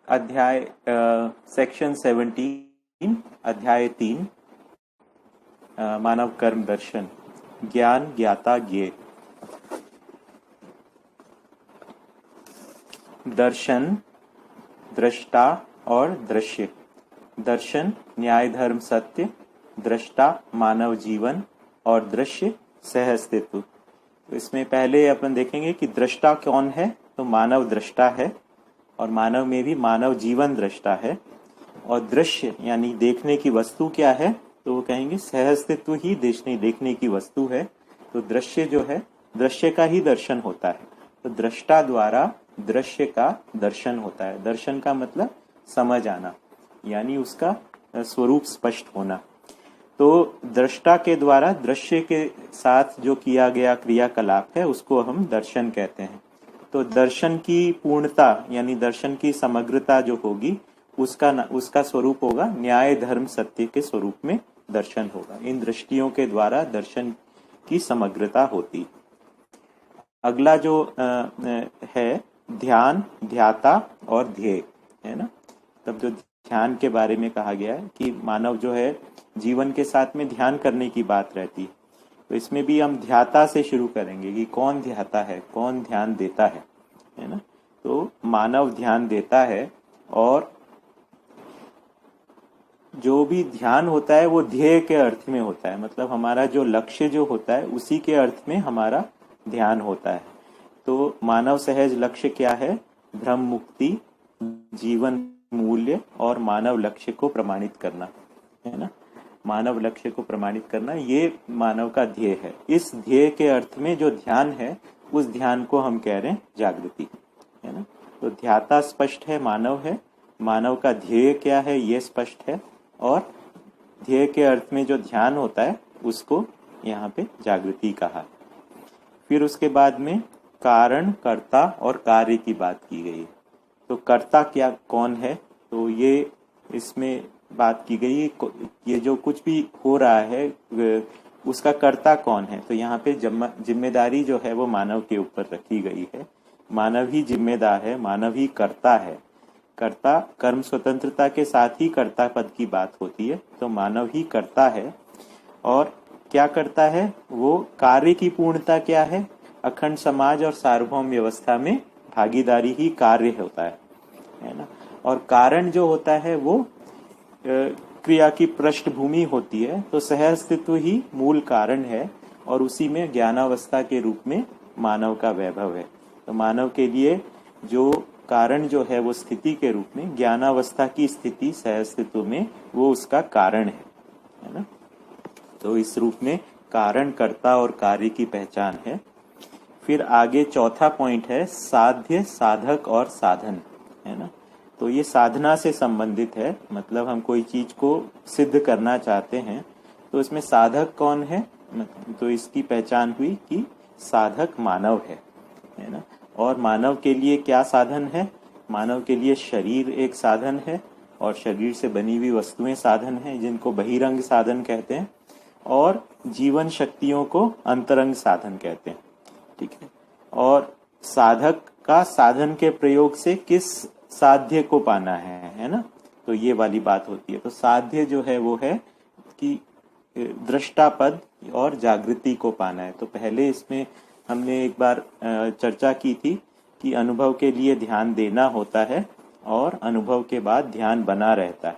अध्याय सेक्शन 17 अध्याय 3 मानव कर्म दर्शन ज्ञान ज्ञाता ज्ञेय। दर्शन दृष्टा और दृश्य। दर्शन न्याय धर्म सत्य, दृष्टा मानव जीवन और दृश्य सह अस्तित्व। तो इसमें पहले अपन देखेंगे कि दृष्टा कौन है। तो मानव दृष्टा है और मानव में भी मानव जीवन दृष्टा है। और दृश्य यानी देखने की वस्तु क्या है, तो वो कहेंगे सह अस्तित्व ही देखने की वस्तु है। तो दृश्य जो है, दृश्य का ही दर्शन होता है। तो दृष्टा द्वारा दृश्य का दर्शन होता है। दर्शन का मतलब समझ आना, यानी उसका स्वरूप स्पष्ट होना। तो दृष्टा के द्वारा दृश्य के साथ जो किया गया क्रियाकलाप है उसको हम दर्शन कहते हैं। तो दर्शन की पूर्णता यानी दर्शन की समग्रता जो होगी उसका स्वरूप होगा न्याय धर्म सत्य के स्वरूप में दर्शन होगा। इन दृष्टियों के द्वारा दर्शन की समग्रता होती। अगला जो है ध्यान ध्याता और ध्येय है ना। तब जो ध्यान के बारे में कहा गया है कि मानव जो है जीवन के साथ में ध्यान करने की बात रहती है। तो इसमें भी हम ध्याता से शुरू करेंगे कि कौन ध्याता है, कौन ध्यान देता है ना। तो मानव ध्यान देता है और जो भी ध्यान होता है वो ध्येय के अर्थ में होता है। मतलब हमारा जो लक्ष्य जो होता है उसी के अर्थ में हमारा ध्यान होता है। तो मानव सहज लक्ष्य क्या है? ब्रह्म मुक्ति, जीवन मूल्य और मानव लक्ष्य को प्रमाणित करना है ना। मानव लक्ष्य को प्रमाणित करना ये मानव का ध्येय है। इस ध्येय के अर्थ में जो ध्येय है उस ध्यान को हम कह रहे हैं जागृति है ना। तो ध्याता स्पष्ट है, मानव है। मानव का ध्येय क्या है ये स्पष्ट है और ध्येय के अर्थ में जो ध्यान होता है उसको यहाँ पे जागृति कहा। फिर उसके बाद में कारण, कर्ता और कार्य की बात की गई। तो कर्ता क्या कौन है, तो ये इसमें बात की गई ये जो कुछ भी हो रहा है उसका कर्ता कौन है। तो यहाँ पे जिम्मेदारी जो है वो मानव के ऊपर रखी गई है। मानव ही जिम्मेदार है, मानव ही कर्ता है। कर्ता कर्म स्वतंत्रता के साथ ही कर्ता पद की बात होती है। तो मानव ही कर्ता है और क्या करता है, वो कार्य की पूर्णता क्या है? अखंड समाज और सार्वभौम व्यवस्था में भागीदारी ही कार्य होता है ना। और कारण जो होता है वो क्रिया की पृष्ठभूमि होती है। तो सह अस्तित्व ही मूल कारण है और उसी में ज्ञानावस्था के रूप में मानव का वैभव है। तो मानव के लिए जो कारण जो है वो स्थिति के रूप में, ज्ञानावस्था की स्थिति सह अस्तित्व में वो उसका कारण है ना। तो इस रूप में कारण, कर्ता और कार्य की पहचान है। फिर आगे चौथा पॉइंट है साध्य, साधक और साधन है ना। तो ये साधना से संबंधित है। मतलब हम कोई चीज को सिद्ध करना चाहते हैं तो इसमें साधक कौन है, तो इसकी पहचान हुई कि साधक मानव है ना। और मानव के लिए क्या साधन है? मानव के लिए शरीर एक साधन है और शरीर से बनी हुई वस्तुएं साधन है जिनको बहिरंग साधन कहते हैं। और जीवन शक्तियों को अंतरंग साधन कहते हैं, ठीक है। और साधक का साधन के प्रयोग से किस साध्य को पाना है ना। तो ये वाली बात होती है। तो साध्य जो है वो है कि दृष्टा पद और जागृति को पाना है। तो पहले इसमें हमने एक बार चर्चा की थी कि अनुभव के लिए ध्यान देना होता है और अनुभव के बाद ध्यान बना रहता है।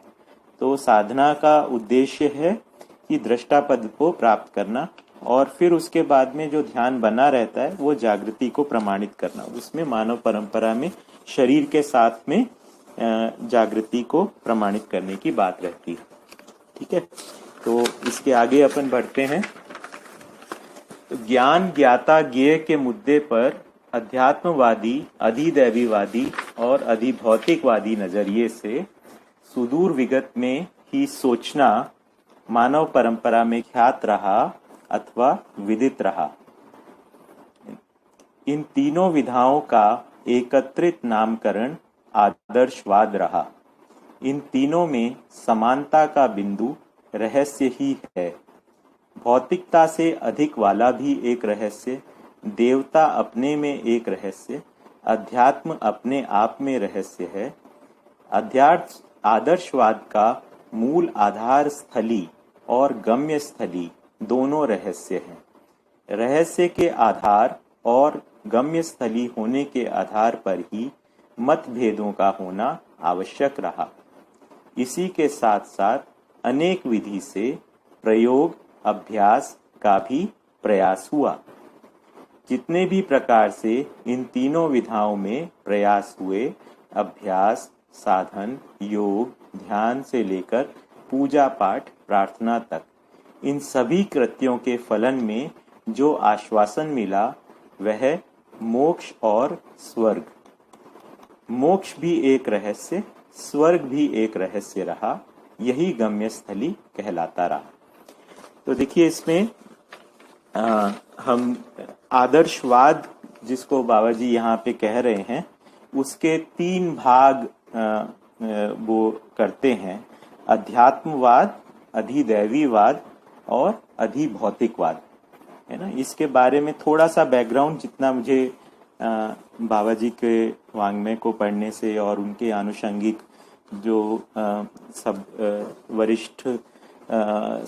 तो साधना का उद्देश्य है कि दृष्टा पद को प्राप्त करना और फिर उसके बाद में जो ध्यान बना रहता है वो जागृति को प्रमाणित करना। उसमें मानव परंपरा में शरीर के साथ में जागृति को प्रमाणित करने की बात रहती है, ठीक है। तो इसके आगे अपन बढ़ते हैं। तो ज्ञान ज्ञाता ज्ञेय के मुद्दे पर अध्यात्मवादी, अधिदैवीवादी और अधिभौतिकवादी नजरिए से सुदूर विगत में ही सोचना मानव परंपरा में ख्यात रहा अथवा विदित रहा। इन तीनों विधाओं का एकत्रित नामकरण आदर्शवाद रहा। इन तीनों में समानता का बिंदु रहस्य ही है। भौतिकता से अधिक वाला भी एक रहस्य, देवता अपने में एक रहस्य, अध्यात्म अपने आप में रहस्य है। अध्यात्म आदर्शवाद का मूल आधार स्थली और गम्य स्थली दोनों रहस्य हैं। रहस्य के आधार और गम्य स्थली होने के आधार पर ही मतभेदों का होना आवश्यक रहा। इसी के साथ साथ अनेक विधि से प्रयोग अभ्यास का भी प्रयास हुआ। जितने भी प्रकार से इन तीनों विधाओं में प्रयास हुए, अभ्यास, साधन, योग, ध्यान से लेकर पूजा पाठ प्रार्थना तक, इन सभी कृत्यों के फलन में जो आश्वासन मिला वह मोक्ष और स्वर्ग। मोक्ष भी एक रहस्य, स्वर्ग भी एक रहस्य रहा। यही गम्य स्थली कहलाता रहा। तो देखिए इसमें हम आदर्शवाद जिसको बाबा जी यहाँ पे कह रहे हैं उसके तीन भाग वो करते हैं। अध्यात्मवाद, अधिदैवीवाद और अधिभौतिकवाद, है ना। इसके बारे में थोड़ा सा बैकग्राउंड जितना मुझे बाबा जी के वाङ्मय को पढ़ने से और उनके आनुषंगिक जो सब वरिष्ठ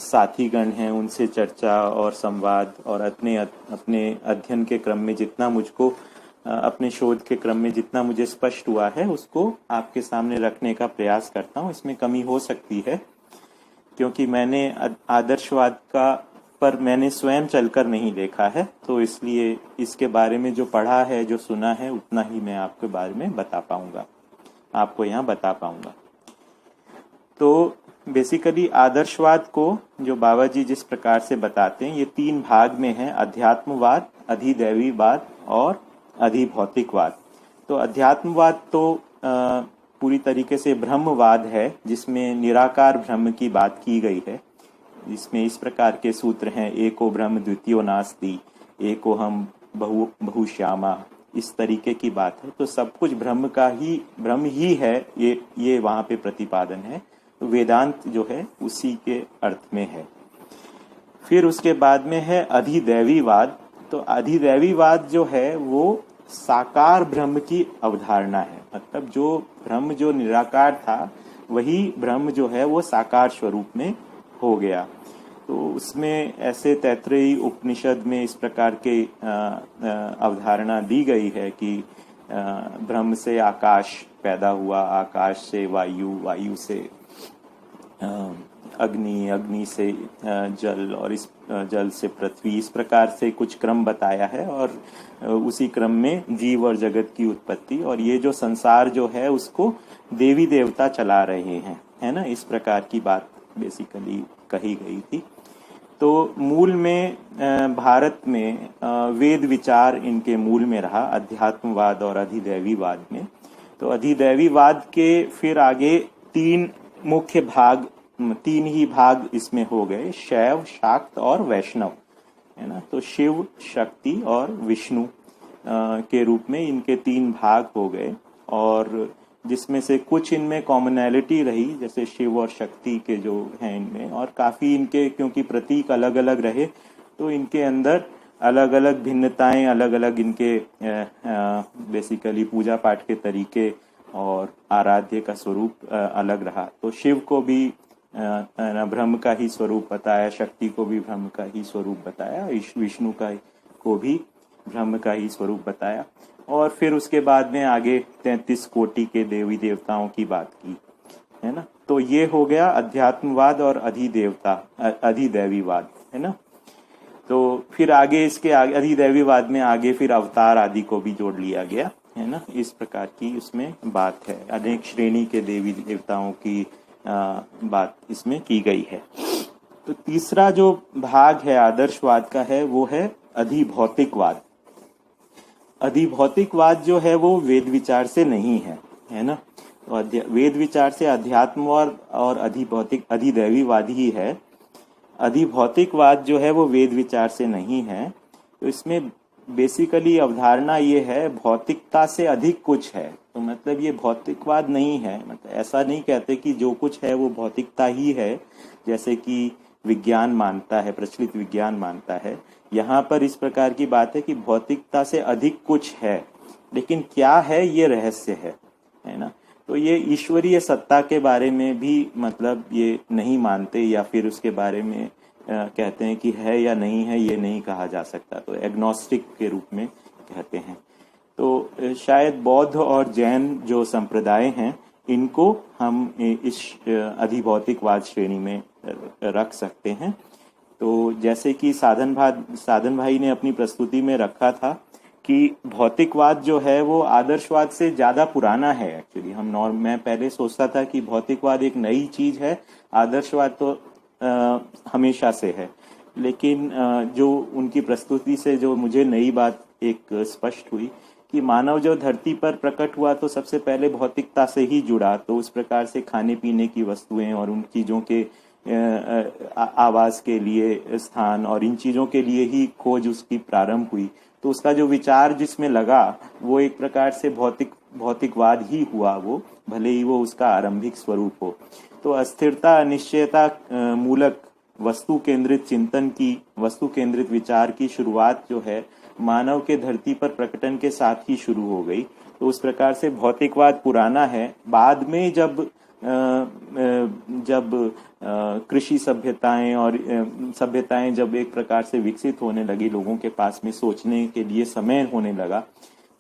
साथीगण हैं उनसे चर्चा और संवाद और अपने अध्ययन के क्रम में जितना मुझको अपने शोध के क्रम में जितना मुझे स्पष्ट हुआ है उसको आपके सामने रखने का प्रयास करता हूँ। इसमें कमी हो सकती है क्योंकि मैंने आदर्शवाद का पर मैंने स्वयं चलकर नहीं देखा है, तो इसलिए इसके बारे में जो पढ़ा है जो सुना है उतना ही मैं आपके बारे में बता पाऊंगा, आपको यहाँ बता पाऊंगा। तो बेसिकली आदर्शवाद को जो बाबा जी जिस प्रकार से बताते हैं ये तीन भाग में है, अध्यात्मवाद, अधिदैवीवाद और अधिभौतिकवाद। तो अध्यात्मवाद तो पूरी तरीके से ब्रह्मवाद है जिसमें निराकार ब्रह्म की बात की गई है। इसमें इस प्रकार के सूत्र हैं, एको ब्रह्म द्वितीयो नास्ति, एको हम बहुश्यामा, इस तरीके की बात है। तो सब कुछ ब्रह्म ही है, ये वहां पे प्रतिपादन है। तो वेदांत जो है उसी के अर्थ में है। फिर उसके बाद में है अधिदैवीवाद। तो अधिदैवीवाद जो है वो साकार ब्रह्म की अवधारणा है, मतलब जो ब्रह्म जो निराकार था वही ब्रह्म जो है वो साकार स्वरूप में हो गया। तो उसमें ऐसे तैत्तिरीय उपनिषद में इस प्रकार के अवधारणा दी गई है कि ब्रह्म से आकाश पैदा हुआ, आकाश से वायु, वायु से अग्नि, अग्नि से जल और इस जल से पृथ्वी, इस प्रकार से कुछ क्रम बताया है और उसी क्रम में जीव और जगत की उत्पत्ति और ये जो संसार जो है उसको देवी देवता चला रहे हैं, है ना। इस प्रकार की बात बेसिकली कही गई थी। तो मूल में भारत में वेद विचार इनके मूल में रहा, अध्यात्मवाद और अधिदैवीवाद में। तो अधिदैवीवाद के फिर आगे तीन मुख्य भाग, तीन ही भाग इसमें हो गए, शैव, शाक्त और वैष्णव, है ना। तो शिव, शक्ति और विष्णु के रूप में इनके तीन भाग हो गए और जिसमें से कुछ इनमें कॉमनैलिटी रही, जैसे शिव और शक्ति के जो हैं इनमें, और काफी इनके क्योंकि प्रतीक अलग अलग रहे तो इनके अंदर अलग अलग भिन्नताएं, अलग अलग इनके बेसिकली पूजा पाठ के तरीके और आराध्य का स्वरूप अलग रहा। तो शिव को भी ब्रह्म का ही स्वरूप बताया, शक्ति को भी ब्रह्म का ही स्वरूप बताया, विष्णु को भी ब्रह्म का ही स्वरूप बताया। और फिर उसके बाद में आगे 33 कोटि के देवी देवताओं की बात की, है ना। तो ये हो गया अध्यात्मवाद और अधिदैवीवाद, है ना। तो फिर आगे इसके आगे अधिदैवीवाद में आगे फिर अवतार आदि को भी जोड़ लिया गया, है ना। इस प्रकार की उसमें बात है, अनेक श्रेणी के देवी देवताओं की बात इसमें की गई है। तो तीसरा जो भाग है आदर्शवाद का है वो है अधिभौतिकवाद। अधिभौतिकवाद जो है वो वेद विचार से नहीं है, है ना। तो वेद विचार से अध्यात्मवाद और अधिदैवीवाद ही है। अधिभौतिकवाद जो है वो वेद विचार से नहीं है। तो इसमें बेसिकली अवधारणा ये है भौतिकता से अधिक कुछ है। तो मतलब ये भौतिकवाद नहीं है, मतलब ऐसा नहीं कहते कि जो कुछ है वो भौतिकता ही है जैसे कि विज्ञान मानता है, प्रचलित विज्ञान मानता है। यहाँ पर इस प्रकार की बात है कि भौतिकता से अधिक कुछ है, लेकिन क्या है ये रहस्य है ना। तो ये ईश्वरीय सत्ता के बारे में भी मतलब ये नहीं मानते, या फिर उसके बारे में कहते हैं कि है या नहीं है, ये नहीं कहा जा सकता, तो एग्नोस्टिक के रूप में कहते हैं। तो शायद बौद्ध और जैन जो संप्रदाय हैं, इनको हम इस अधिभौतिकवाद श्रेणी में रख सकते हैं। तो जैसे कि साधन भाई ने अपनी प्रस्तुति में रखा था कि भौतिकवाद जो है वो आदर्शवाद से ज्यादा पुराना है। एक्चुअली मैं पहले सोचता था कि भौतिकवाद एक नई चीज है, आदर्शवाद तो हमेशा से है, लेकिन जो उनकी प्रस्तुति से जो मुझे नई बात एक स्पष्ट हुई कि मानव जो धरती पर प्रकट हुआ तो सबसे पहले भौतिकता से ही जुड़ा, तो उस प्रकार से खाने पीने की वस्तुएं और उन चीजों के आवास के लिए स्थान और इन चीजों के लिए ही खोज उसकी प्रारंभ हुई। तो उसका जो विचार जिसमें लगा वो एक प्रकार से भौतिकवाद ही हुआ, वो भले ही वो उसका आरंभिक स्वरूप हो। तो अस्थिरता अनिश्चयता मूलक वस्तु केंद्रित चिंतन की, वस्तु केंद्रित विचार की शुरुआत जो है मानव के धरती पर प्रकटन के साथ ही शुरू हो गई। तो उस प्रकार से भौतिकवाद पुराना है। बाद में जब कृषि सभ्यताएं और सभ्यताएं जब एक प्रकार से विकसित होने लगी, लोगों के पास में सोचने के लिए समय होने लगा,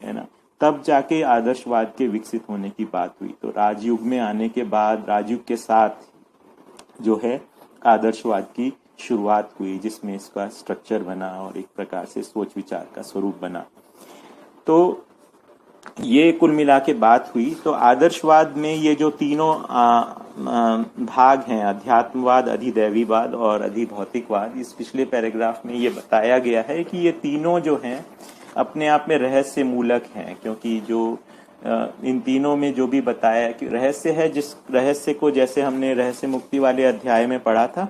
है ना, तब जाके आदर्शवाद के विकसित होने की बात हुई। तो राजयुग में आने के बाद, राजयुग के साथ जो है आदर्शवाद की शुरुआत हुई, जिसमें इसका स्ट्रक्चर बना और एक प्रकार से सोच विचार का स्वरूप बना। तो ये कुल मिला के बात हुई। तो आदर्शवाद में ये जो तीनों भाग हैं, अध्यात्मवाद, अधिदैवीवाद और अधिभौतिकवाद, इस पिछले पैराग्राफ में ये बताया गया है कि ये तीनों जो हैं अपने आप में रहस्य मूलक हैं, क्योंकि जो इन तीनों में जो भी बताया कि रहस्य है, जिस रहस्य को, जैसे हमने रहस्य मुक्ति वाले अध्याय में पढ़ा था,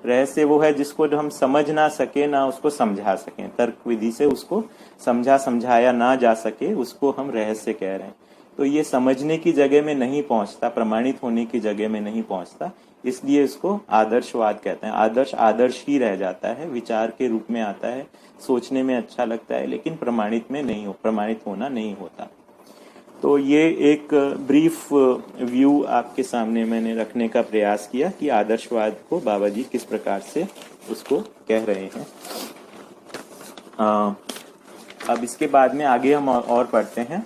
रहस्य वो है जिसको हम समझ ना सके, ना उसको समझा सके, तर्क विधि से उसको समझाया ना जा सके, उसको हम रहस्य कह रहे हैं। तो ये समझने की जगह में नहीं पहुंचता, प्रमाणित होने की जगह में नहीं पहुंचता, इसलिए इसको आदर्शवाद कहते हैं। आदर्श ही रह जाता है, विचार के रूप में आता है, सोचने में अच्छा लगता है, लेकिन प्रमाणित होना नहीं होता। तो ये एक ब्रीफ व्यू आपके सामने मैंने रखने का प्रयास किया कि आदर्शवाद को बाबा जी किस प्रकार से उसको कह रहे हैं। अब इसके बाद में आगे हम और पढ़ते हैं।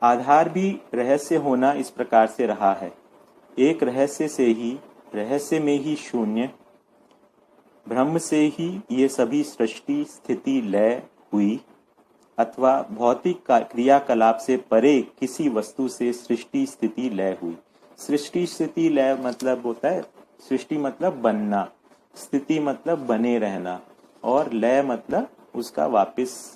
आधार भी रहस्य होना इस प्रकार से रहा है, एक रहस्य में ही शून्य, ब्रह्म से ही ये सभी सृष्टि स्थिति लय हुई, अथवा भौतिक क्रियाकलाप से परे किसी वस्तु से सृष्टि स्थिति लय हुई। सृष्टि स्थिति लय मतलब होता है, सृष्टि मतलब बनना, स्थिति मतलब बने रहना, और लय मतलब उसका वापस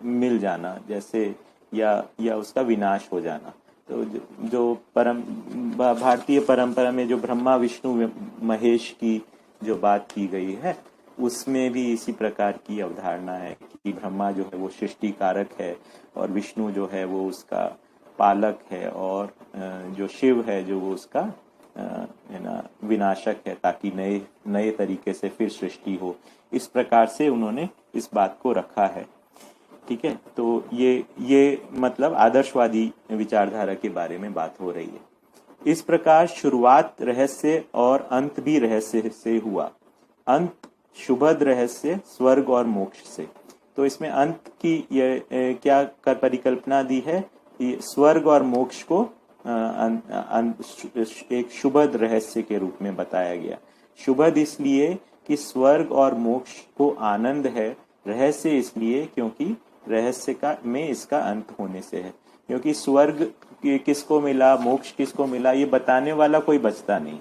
मिल जाना, जैसे या उसका विनाश हो जाना। तो जो भारतीय परंपरा में जो ब्रह्मा विष्णु महेश की जो बात की गई है, उसमें भी इसी प्रकार की अवधारणा है कि ब्रह्मा जो है वो सृष्टि कारक है और विष्णु जो है वो उसका पालक है, और जो शिव है जो वो उसका विनाशक है, ताकि नए तरीके से फिर सृष्टि हो। इस प्रकार से उन्होंने इस बात को रखा है। ठीक है, तो ये मतलब आदर्शवादी विचारधारा के बारे में बात हो रही है। इस प्रकार शुरुआत रहस्य और अंत भी रहस्य से हुआ। अंत शुभद रहस्य स्वर्ग और मोक्ष से। तो इसमें अंत की ये क्या कर परिकल्पना दी है, स्वर्ग और मोक्ष को एक शुभद रहस्य के रूप में बताया गया। शुभद इसलिए कि स्वर्ग और मोक्ष को आनंद है, रहस्य इसलिए क्योंकि रहस्य में इसका अंत होने से है। क्योंकि स्वर्ग किसको मिला, मोक्ष किसको मिला, ये बताने वाला कोई बचता नहीं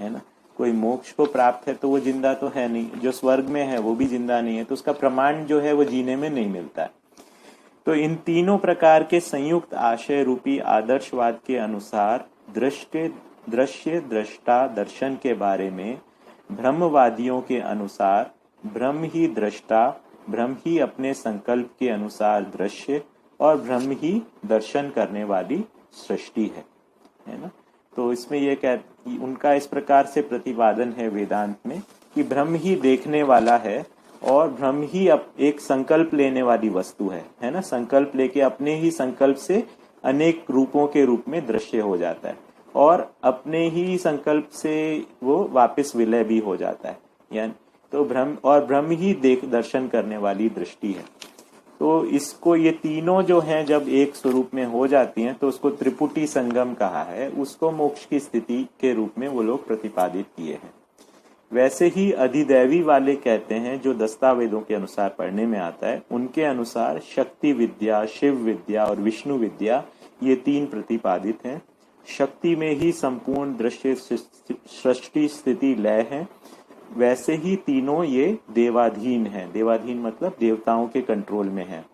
है ना। कोई मोक्ष को प्राप्त है तो वो जिंदा तो है नहीं, जो स्वर्ग में है वो भी जिंदा नहीं है, तो उसका प्रमाण जो है वो जीने में नहीं मिलता है। तो इन तीनों प्रकार के संयुक्त आशय रूपी आदर्शवाद के अनुसार दृश्य दृष्टा दर्शन के बारे में ब्रह्मवादियों के अनुसार ब्रह्म ही दृष्टा, ब्रह्म ही अपने संकल्प के अनुसार दृश्य और ब्रह्म ही दर्शन करने वाली सृष्टि है ना। तो इसमें ये उनका इस प्रकार से प्रतिपादन है वेदांत में कि ब्रह्म ही देखने वाला है और भ्रम ही एक संकल्प लेने वाली वस्तु है ना। संकल्प लेके अपने ही संकल्प से अनेक रूपों के रूप में दृश्य हो जाता है और अपने ही संकल्प से वो वापस विलय भी हो जाता है। यानी तो भ्रम ही दर्शन करने वाली दृष्टि है। तो इसको ये तीनों जो हैं जब एक स्वरूप में हो जाती हैं तो उसको त्रिपुटी संगम कहा है। उसको मोक्ष की स्थिति के रूप में वो लोग प्रतिपादित किए हैं। वैसे ही अधिदैवी वाले कहते हैं, जो दस्तावेदों के अनुसार पढ़ने में आता है, उनके अनुसार शक्ति विद्या, शिव विद्या और विष्णु विद्या ये तीन प्रतिपादित हैं। शक्ति में ही संपूर्ण दृश्य सृष्टि स्थिति लय है। वैसे ही तीनों ये देवाधीन हैं। देवाधीन मतलब देवताओं के कंट्रोल में है।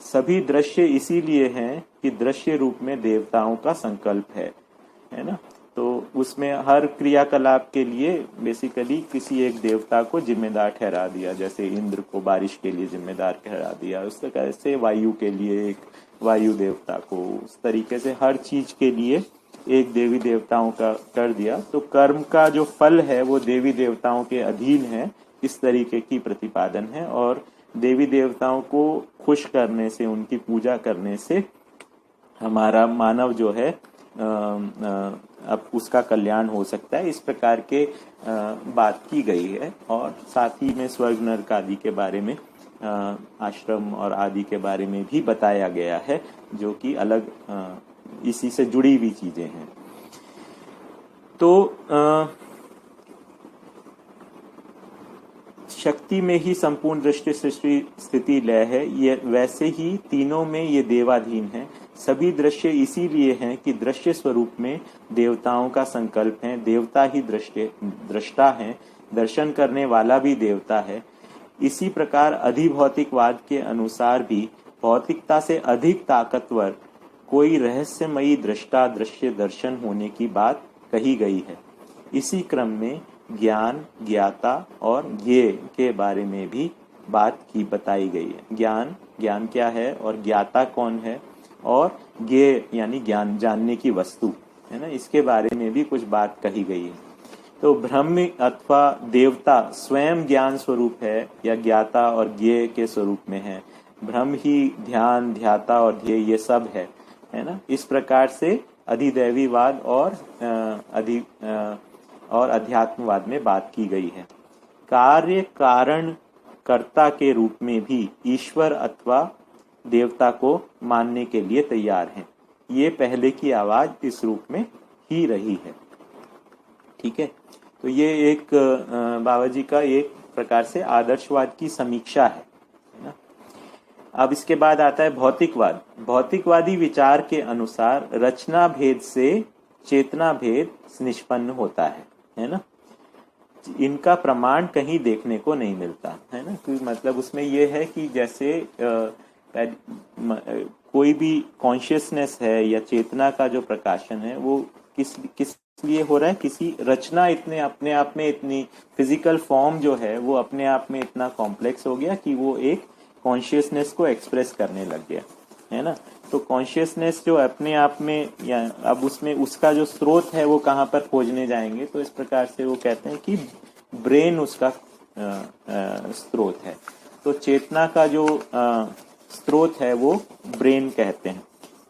सभी दृश्य इसीलिए हैं कि दृश्य रूप में देवताओं का संकल्प है ना। तो उसमें हर क्रियाकलाप के लिए बेसिकली किसी एक देवता को जिम्मेदार ठहरा दिया। जैसे इंद्र को बारिश के लिए जिम्मेदार ठहरा दिया, उस तरह से वायु के लिए एक वायु देवता को, उस तरीके से हर चीज के लिए एक देवी देवताओं का कर दिया। तो कर्म का जो फल है वो देवी देवताओं के अधीन है, इस तरीके की प्रतिपादन है। और देवी देवताओं को खुश करने से, उनकी पूजा करने से हमारा मानव जो है अब उसका कल्याण हो सकता है। इस प्रकार के बात की गई है। और साथ ही में स्वर्ग नरक आदि के बारे में, आश्रम और आदि के बारे में भी बताया गया है, जो कि अलग इसी से जुड़ी हुई चीजें हैं। तो शक्ति में ही संपूर्ण दृष्टि सृष्टि स्थिति लय है। ये वैसे ही तीनों में ये देवाधीन है। सभी दृश्य इसीलिए हैं कि दृश्य स्वरूप में देवताओं का संकल्प है। देवता ही दृष्टा है, दर्शन करने वाला भी देवता है। इसी प्रकार अधिभौतिकवाद के अनुसार भी भौतिकता से अधिक ताकतवर कोई रहस्यमयी दृष्टा दृश्य दर्शन होने की बात कही गई है। इसी क्रम में ज्ञान, ज्ञाता और ज्ञेय के बारे में भी बात की बताई गई है। ज्ञान क्या है और ज्ञाता कौन है, और ज्ञेय यानी ज्ञान, जानने की वस्तु है ना, इसके बारे में भी कुछ बात कही गई है। तो ब्रह्म अथवा देवता स्वयं ज्ञान स्वरूप है या ज्ञाता और ज्ञेय के स्वरूप में है। ब्रह्म ही ध्यान, ध्याता और ध्येय ये सब है ना। इस प्रकार से अधिदैवीवाद और अध्यात्मवाद में बात की गई है। कार्य कारण कर्ता के रूप में भी ईश्वर अथवा देवता को मानने के लिए तैयार हैं। ये पहले की आवाज इस रूप में ही रही है। ठीक है, तो ये एक बाबा जी का एक प्रकार से आदर्शवाद की समीक्षा है ना। अब इसके बाद आता है भौतिकवाद। भौतिकवादी विचार के अनुसार रचना भेद से चेतना भेद निष्पन्न होता है ना। इनका प्रमाण कहीं देखने को नहीं मिलता है ना। मतलब उसमें यह है कि जैसे कोई भी कॉन्शियसनेस है या चेतना का जो प्रकाशन है वो किस लिए हो रहा है। किसी रचना इतने अपने आप में, इतनी फिजिकल फॉर्म जो है वो अपने आप में इतना कॉम्प्लेक्स हो गया कि वो एक कॉन्शियसनेस को एक्सप्रेस करने लग गया है ना। तो कॉन्शियसनेस जो अपने आप में, या अब उसमें उसका जो स्रोत है वो कहाँ पर खोजने जाएंगे। तो इस प्रकार से वो कहते हैं कि ब्रेन उसका स्रोत है। तो चेतना का जो स्रोत है वो ब्रेन कहते हैं।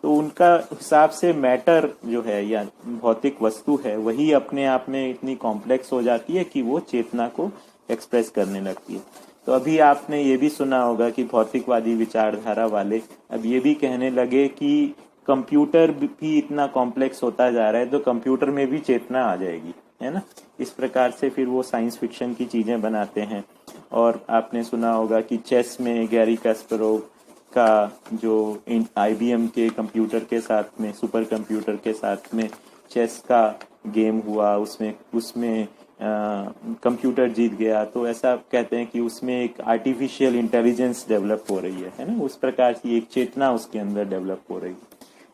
तो उनका हिसाब से मैटर जो है या भौतिक वस्तु है वही अपने आप में इतनी कॉम्प्लेक्स हो जाती है कि वो चेतना को एक्सप्रेस करने लगती है। तो अभी आपने ये भी सुना होगा कि भौतिकवादी विचारधारा वाले अब ये भी कहने लगे कि कंप्यूटर भी इतना कॉम्प्लेक्स होता जा रहा है तो कंप्यूटर में भी चेतना आ जाएगी, है ना। इस प्रकार से फिर वो साइंस फिक्शन की चीजें बनाते हैं। और आपने सुना होगा कि चेस में गैरी कास्परोव का जो IBM के कंप्यूटर के साथ में, सुपर कंप्यूटर के साथ में चेस का गेम हुआ, उसमें कंप्यूटर जीत गया। तो ऐसा कहते हैं कि उसमें एक आर्टिफिशियल इंटेलिजेंस डेवलप हो रही है ना। उस प्रकार की एक चेतना उसके अंदर डेवलप हो रही है।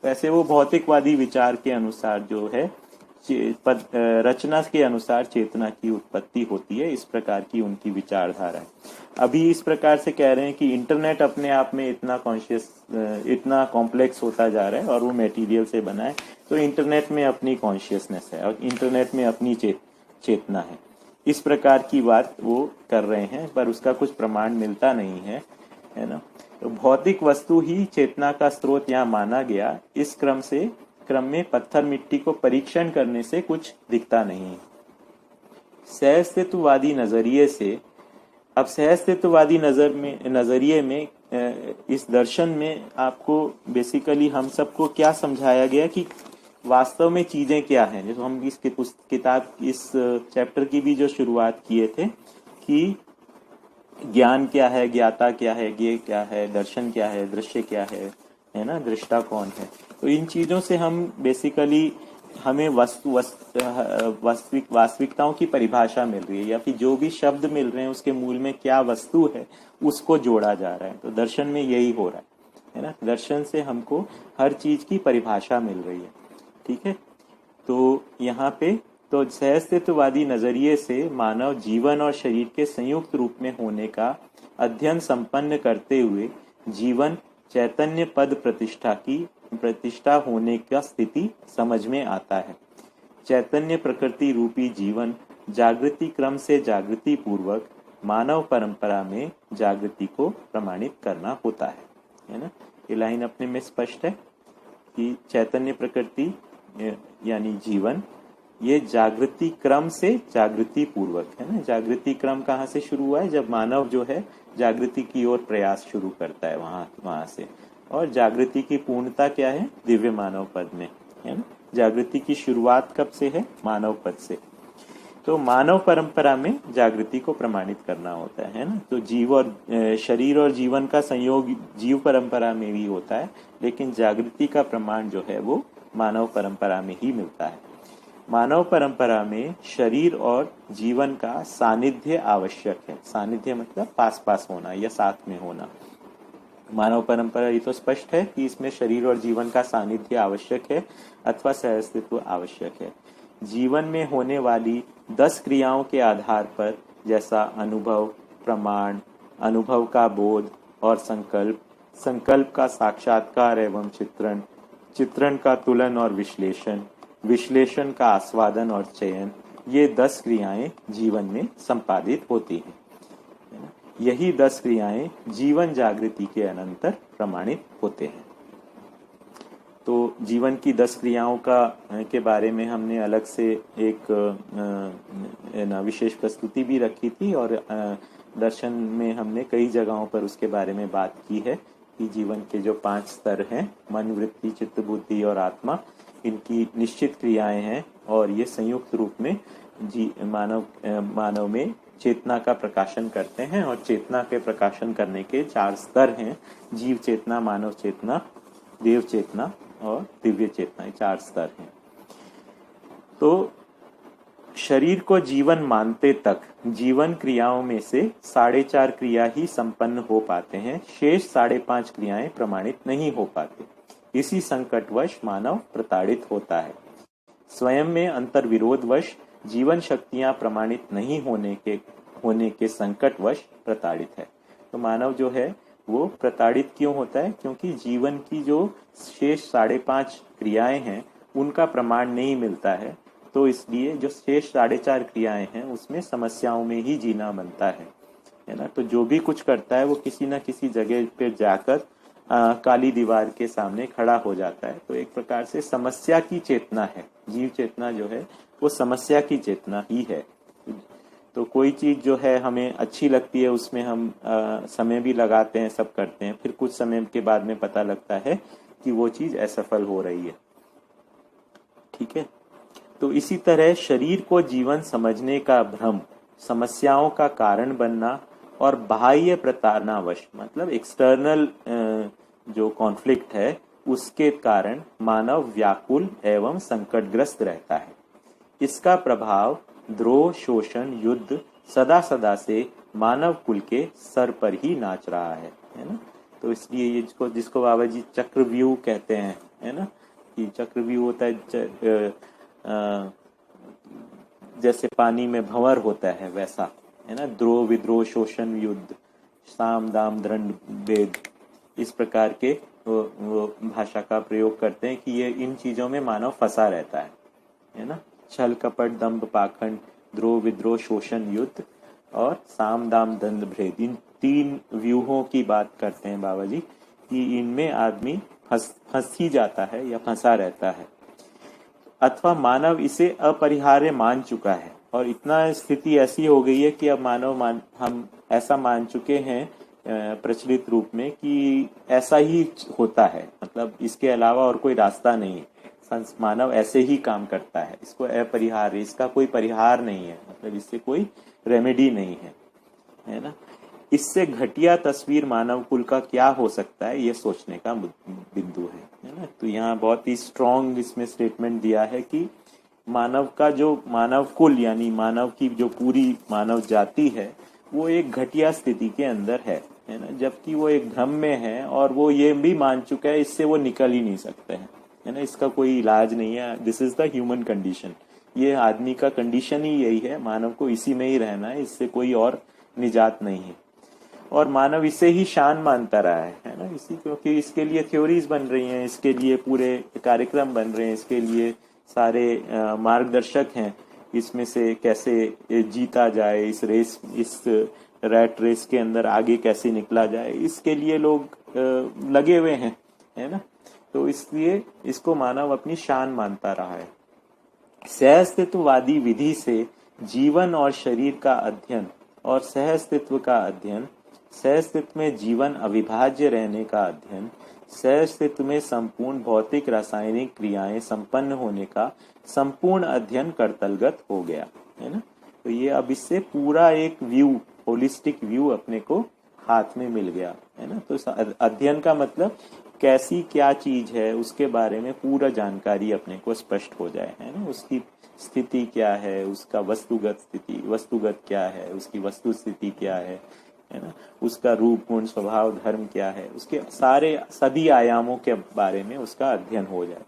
वैसे वो भौतिकवादी विचार के अनुसार जो है रचना के अनुसार चेतना की उत्पत्ति होती है। इस प्रकार की उनकी विचारधारा है। अभी इस प्रकार से कह रहे हैं कि इंटरनेट अपने आप में इतना कॉम्प्लेक्स होता जा रहा है और वो मटेरियल से बना है। तो इंटरनेट में अपनी कॉन्शियसनेस है और इंटरनेट में अपनी चेतना है। इस प्रकार की बात वो कर रहे हैं, पर उसका कुछ प्रमाण मिलता नहीं है ना। तो भौतिक वस्तु ही चेतना का स्रोत यहाँ माना गया। इस क्रम में पत्थर मिट्टी को परीक्षण करने से कुछ दिखता नहीं। सहअस्तित्ववादी नजरिए से, अब सहअस्तित्ववादी नजरिए में इस दर्शन में आपको बेसिकली हम सबको क्या समझाया गया कि वास्तव में चीजें क्या हैं। जैसे हम इस किताब इस चैप्टर की भी जो शुरुआत किए थे कि ज्ञान क्या है, ज्ञाता क्या है, ज्ञेय क्या है, दर्शन क्या है, दृश्य क्या है ना, दृष्टा कौन है। तो इन चीजों से हम बेसिकली हमें वास्तविकताओं की परिभाषा मिल रही है, या फिर जो भी शब्द मिल रहे हैं उसके मूल में क्या वस्तु है उसको जोड़ा जा रहा है। तो दर्शन में यही हो रहा है ना। दर्शन से हमको हर चीज की परिभाषा मिल रही है। ठीक है, तो यहाँ पे तो सहअस्तित्ववादी नजरिए से मानव जीवन और शरीर के संयुक्त रूप में होने का अध्ययन संपन्न करते हुए जीवन चैतन्य पद प्रतिष्ठा होने का स्थिति समझ में आता है। चैतन्य प्रकृति रूपी जीवन जागृति क्रम से जागृति पूर्वक मानव परंपरा में जागृति को प्रमाणित करना होता है ना। ये लाइन अपने में स्पष्ट है कि चैतन्य प्रकृति यानी जीवन, ये जागृति क्रम से जागृति पूर्वक है ना। जागृति क्रम कहाँ से शुरू हुआ है? जब मानव जो है जागृति की ओर प्रयास शुरू करता है वहां से। और जागृति की पूर्णता क्या है? दिव्य मानव पद में, है ना। जागृति की शुरुआत कब से है? मानव पद से। तो मानव परंपरा में जागृति को प्रमाणित करना होता है ना। तो जीव और शरीर और जीवन का संयोग जीव परंपरा में भी होता है, लेकिन जागृति का प्रमाण जो है वो मानव परंपरा में ही मिलता है। मानव परंपरा में शरीर और जीवन का सानिध्य आवश्यक है। सानिध्य मतलब पास पास होना या साथ में होना। मानव परंपरा ये तो स्पष्ट है कि इसमें शरीर और जीवन का सानिध्य आवश्यक है अथवा सहअस्तित्व आवश्यक है। जीवन में होने वाली 10 क्रियाओं के आधार पर, जैसा अनुभव, प्रमाण, अनुभव का बोध और संकल्प, संकल्प का साक्षात्कार एवं चित्रण, चित्रण का तुलन और विश्लेषण, विश्लेषण का आस्वादन और चयन, ये 10 क्रियाएं जीवन में संपादित होती हैं। यही 10 क्रियाएं जीवन जागृति के अनंतर प्रमाणित होते हैं। तो जीवन की 10 क्रियाओं के बारे में हमने अलग से एक विशेष प्रस्तुति भी रखी थी, और दर्शन में हमने कई जगहों पर उसके बारे में बात की है कि जीवन के जो 5 स्तर हैं, मन, वृत्ति, चित्त, बुद्धि और आत्मा, इनकी निश्चित क्रियाएं हैं, और ये संयुक्त रूप में मानव में चेतना का प्रकाशन करते हैं। और चेतना के प्रकाशन करने के 4 स्तर हैं: जीव चेतना, मानव चेतना, देव चेतना और दिव्य चेतना। 4 स्तर हैं। तो शरीर को जीवन मानते तक जीवन क्रियाओं में से 4.5 क्रिया ही संपन्न हो पाते हैं। शेष 5.5 क्रियाएं प्रमाणित नहीं हो पाते। इसी संकटवश मानव प्रताड़ित होता है। स्वयं में अंतर्विरोधवश जीवन शक्तियां प्रमाणित नहीं होने के संकटवश प्रताड़ित है। तो मानव जो है वो प्रताड़ित क्यों होता है? क्योंकि जीवन की जो शेष 5.5 क्रियाएं हैं उनका प्रमाण नहीं मिलता है। तो इसलिए जो शेष 4.5 क्रियाएं हैं उसमें समस्याओं में ही जीना बनता है ना। तो जो भी कुछ करता है वो किसी न किसी जगह पर जाकर काली दीवार के सामने खड़ा हो जाता है। तो एक प्रकार से समस्या की चेतना है। जीव चेतना जो है वो समस्या की चेतना ही है। तो कोई चीज जो है हमें अच्छी लगती है, उसमें हम समय भी लगाते हैं, सब करते हैं, फिर कुछ समय के बाद में पता लगता है कि वो चीज असफल हो रही है। ठीक है। तो इसी तरह शरीर को जीवन समझने का भ्रम, समस्याओं का कारण बनना और बाह्य प्रताड़नावश मतलब एक्सटर्नल जो कॉन्फ्लिक्ट है उसके कारण मानव व्याकुल एवं संकटग्रस्त रहता है। इसका प्रभाव द्रोह, शोषण, युद्ध सदा से मानव कुल के सर पर ही नाच रहा है ना। तो इसलिए ये जिसको बाबा जी चक्रव्यूह कहते हैं, है ना, कि चक्रव्यूह होता है जैसे पानी में भंवर होता है वैसा, है ना। द्रोह, विद्रोह, शोषण, युद्ध, साम, दाम, दंड, भेद, इस प्रकार के वो भाषा का प्रयोग करते हैं कि ये इन चीजों में मानव फंसा रहता है ना। छल, कपट, दंभ, पाखंड, द्रोह विद्रोह शोषण युद्ध और साम दाम दंड भेद, इन 3 व्यूहों की बात करते हैं बाबा जी कि इनमें आदमी फंस ही जाता है या फंसा रहता है, अथवा मानव इसे अपरिहार्य मान चुका है। और इतना स्थिति ऐसी हो गई है कि अब हम ऐसा मान चुके हैं प्रचलित रूप में कि ऐसा ही होता है, मतलब इसके अलावा और कोई रास्ता नहीं है, मानव ऐसे ही काम करता है, इसको अपरिहार्य, इसका कोई परिहार नहीं है, मतलब इससे कोई रेमेडी नहीं है ना। इससे घटिया तस्वीर मानव कुल का क्या हो सकता है, ये सोचने का बिंदु है ना। तो यहाँ बहुत ही स्ट्रॉन्ग इसमें स्टेटमेंट दिया है कि मानव का जो मानव कुल यानी मानव की जो पूरी मानव जाति है वो एक घटिया स्थिति के अंदर है ना, जबकि वो एक भ्रम में है और वो ये भी मान चुका है इससे वो निकल ही नहीं सकते हैं, है ना, इसका कोई इलाज नहीं है। This is the human condition, ये आदमी का कंडीशन ही यही है, मानव को इसी में ही रहना है, इससे कोई और निजात नहीं है। और मानव इसे ही शान मानता रहा है ना, इसी क्योंकि इसके लिए थ्योरीज बन रही हैं, इसके लिए पूरे कार्यक्रम बन रहे हैं, इसके लिए सारे मार्गदर्शक हैं, इसमें से कैसे जीता जाए, इस रैट रेस के अंदर आगे कैसे निकला जाए, इसके लिए लोग लगे हुए हैं, है ना। तो इसलिए इसको मानव अपनी शान मानता रहा है। सहअस्तित्ववादी विधि से जीवन और शरीर का अध्ययन और सहअस्तित्व का अध्ययन, सहअस्तित्व में जीवन अविभाज्य रहने का अध्ययन, सहअस्तित्व में संपूर्ण भौतिक रासायनिक क्रियाएं संपन्न होने का संपूर्ण अध्ययन कर्तलगत हो गया, है ना। तो ये अब इससे पूरा एक व्यू, होलिस्टिक व्यू अपने को हाथ में मिल गया, है ना। तो अध्ययन का मतलब कैसी क्या चीज है उसके बारे में पूरा जानकारी अपने को स्पष्ट हो जाए, है ना। उसकी स्थिति क्या है, उसका वस्तुगत स्थिति, वस्तुगत क्या है, उसकी वस्तु स्थिति क्या है ना, उसका रूप गुण स्वभाव धर्म क्या है, उसके सारे सभी आयामों के बारे में उसका अध्ययन हो जाए,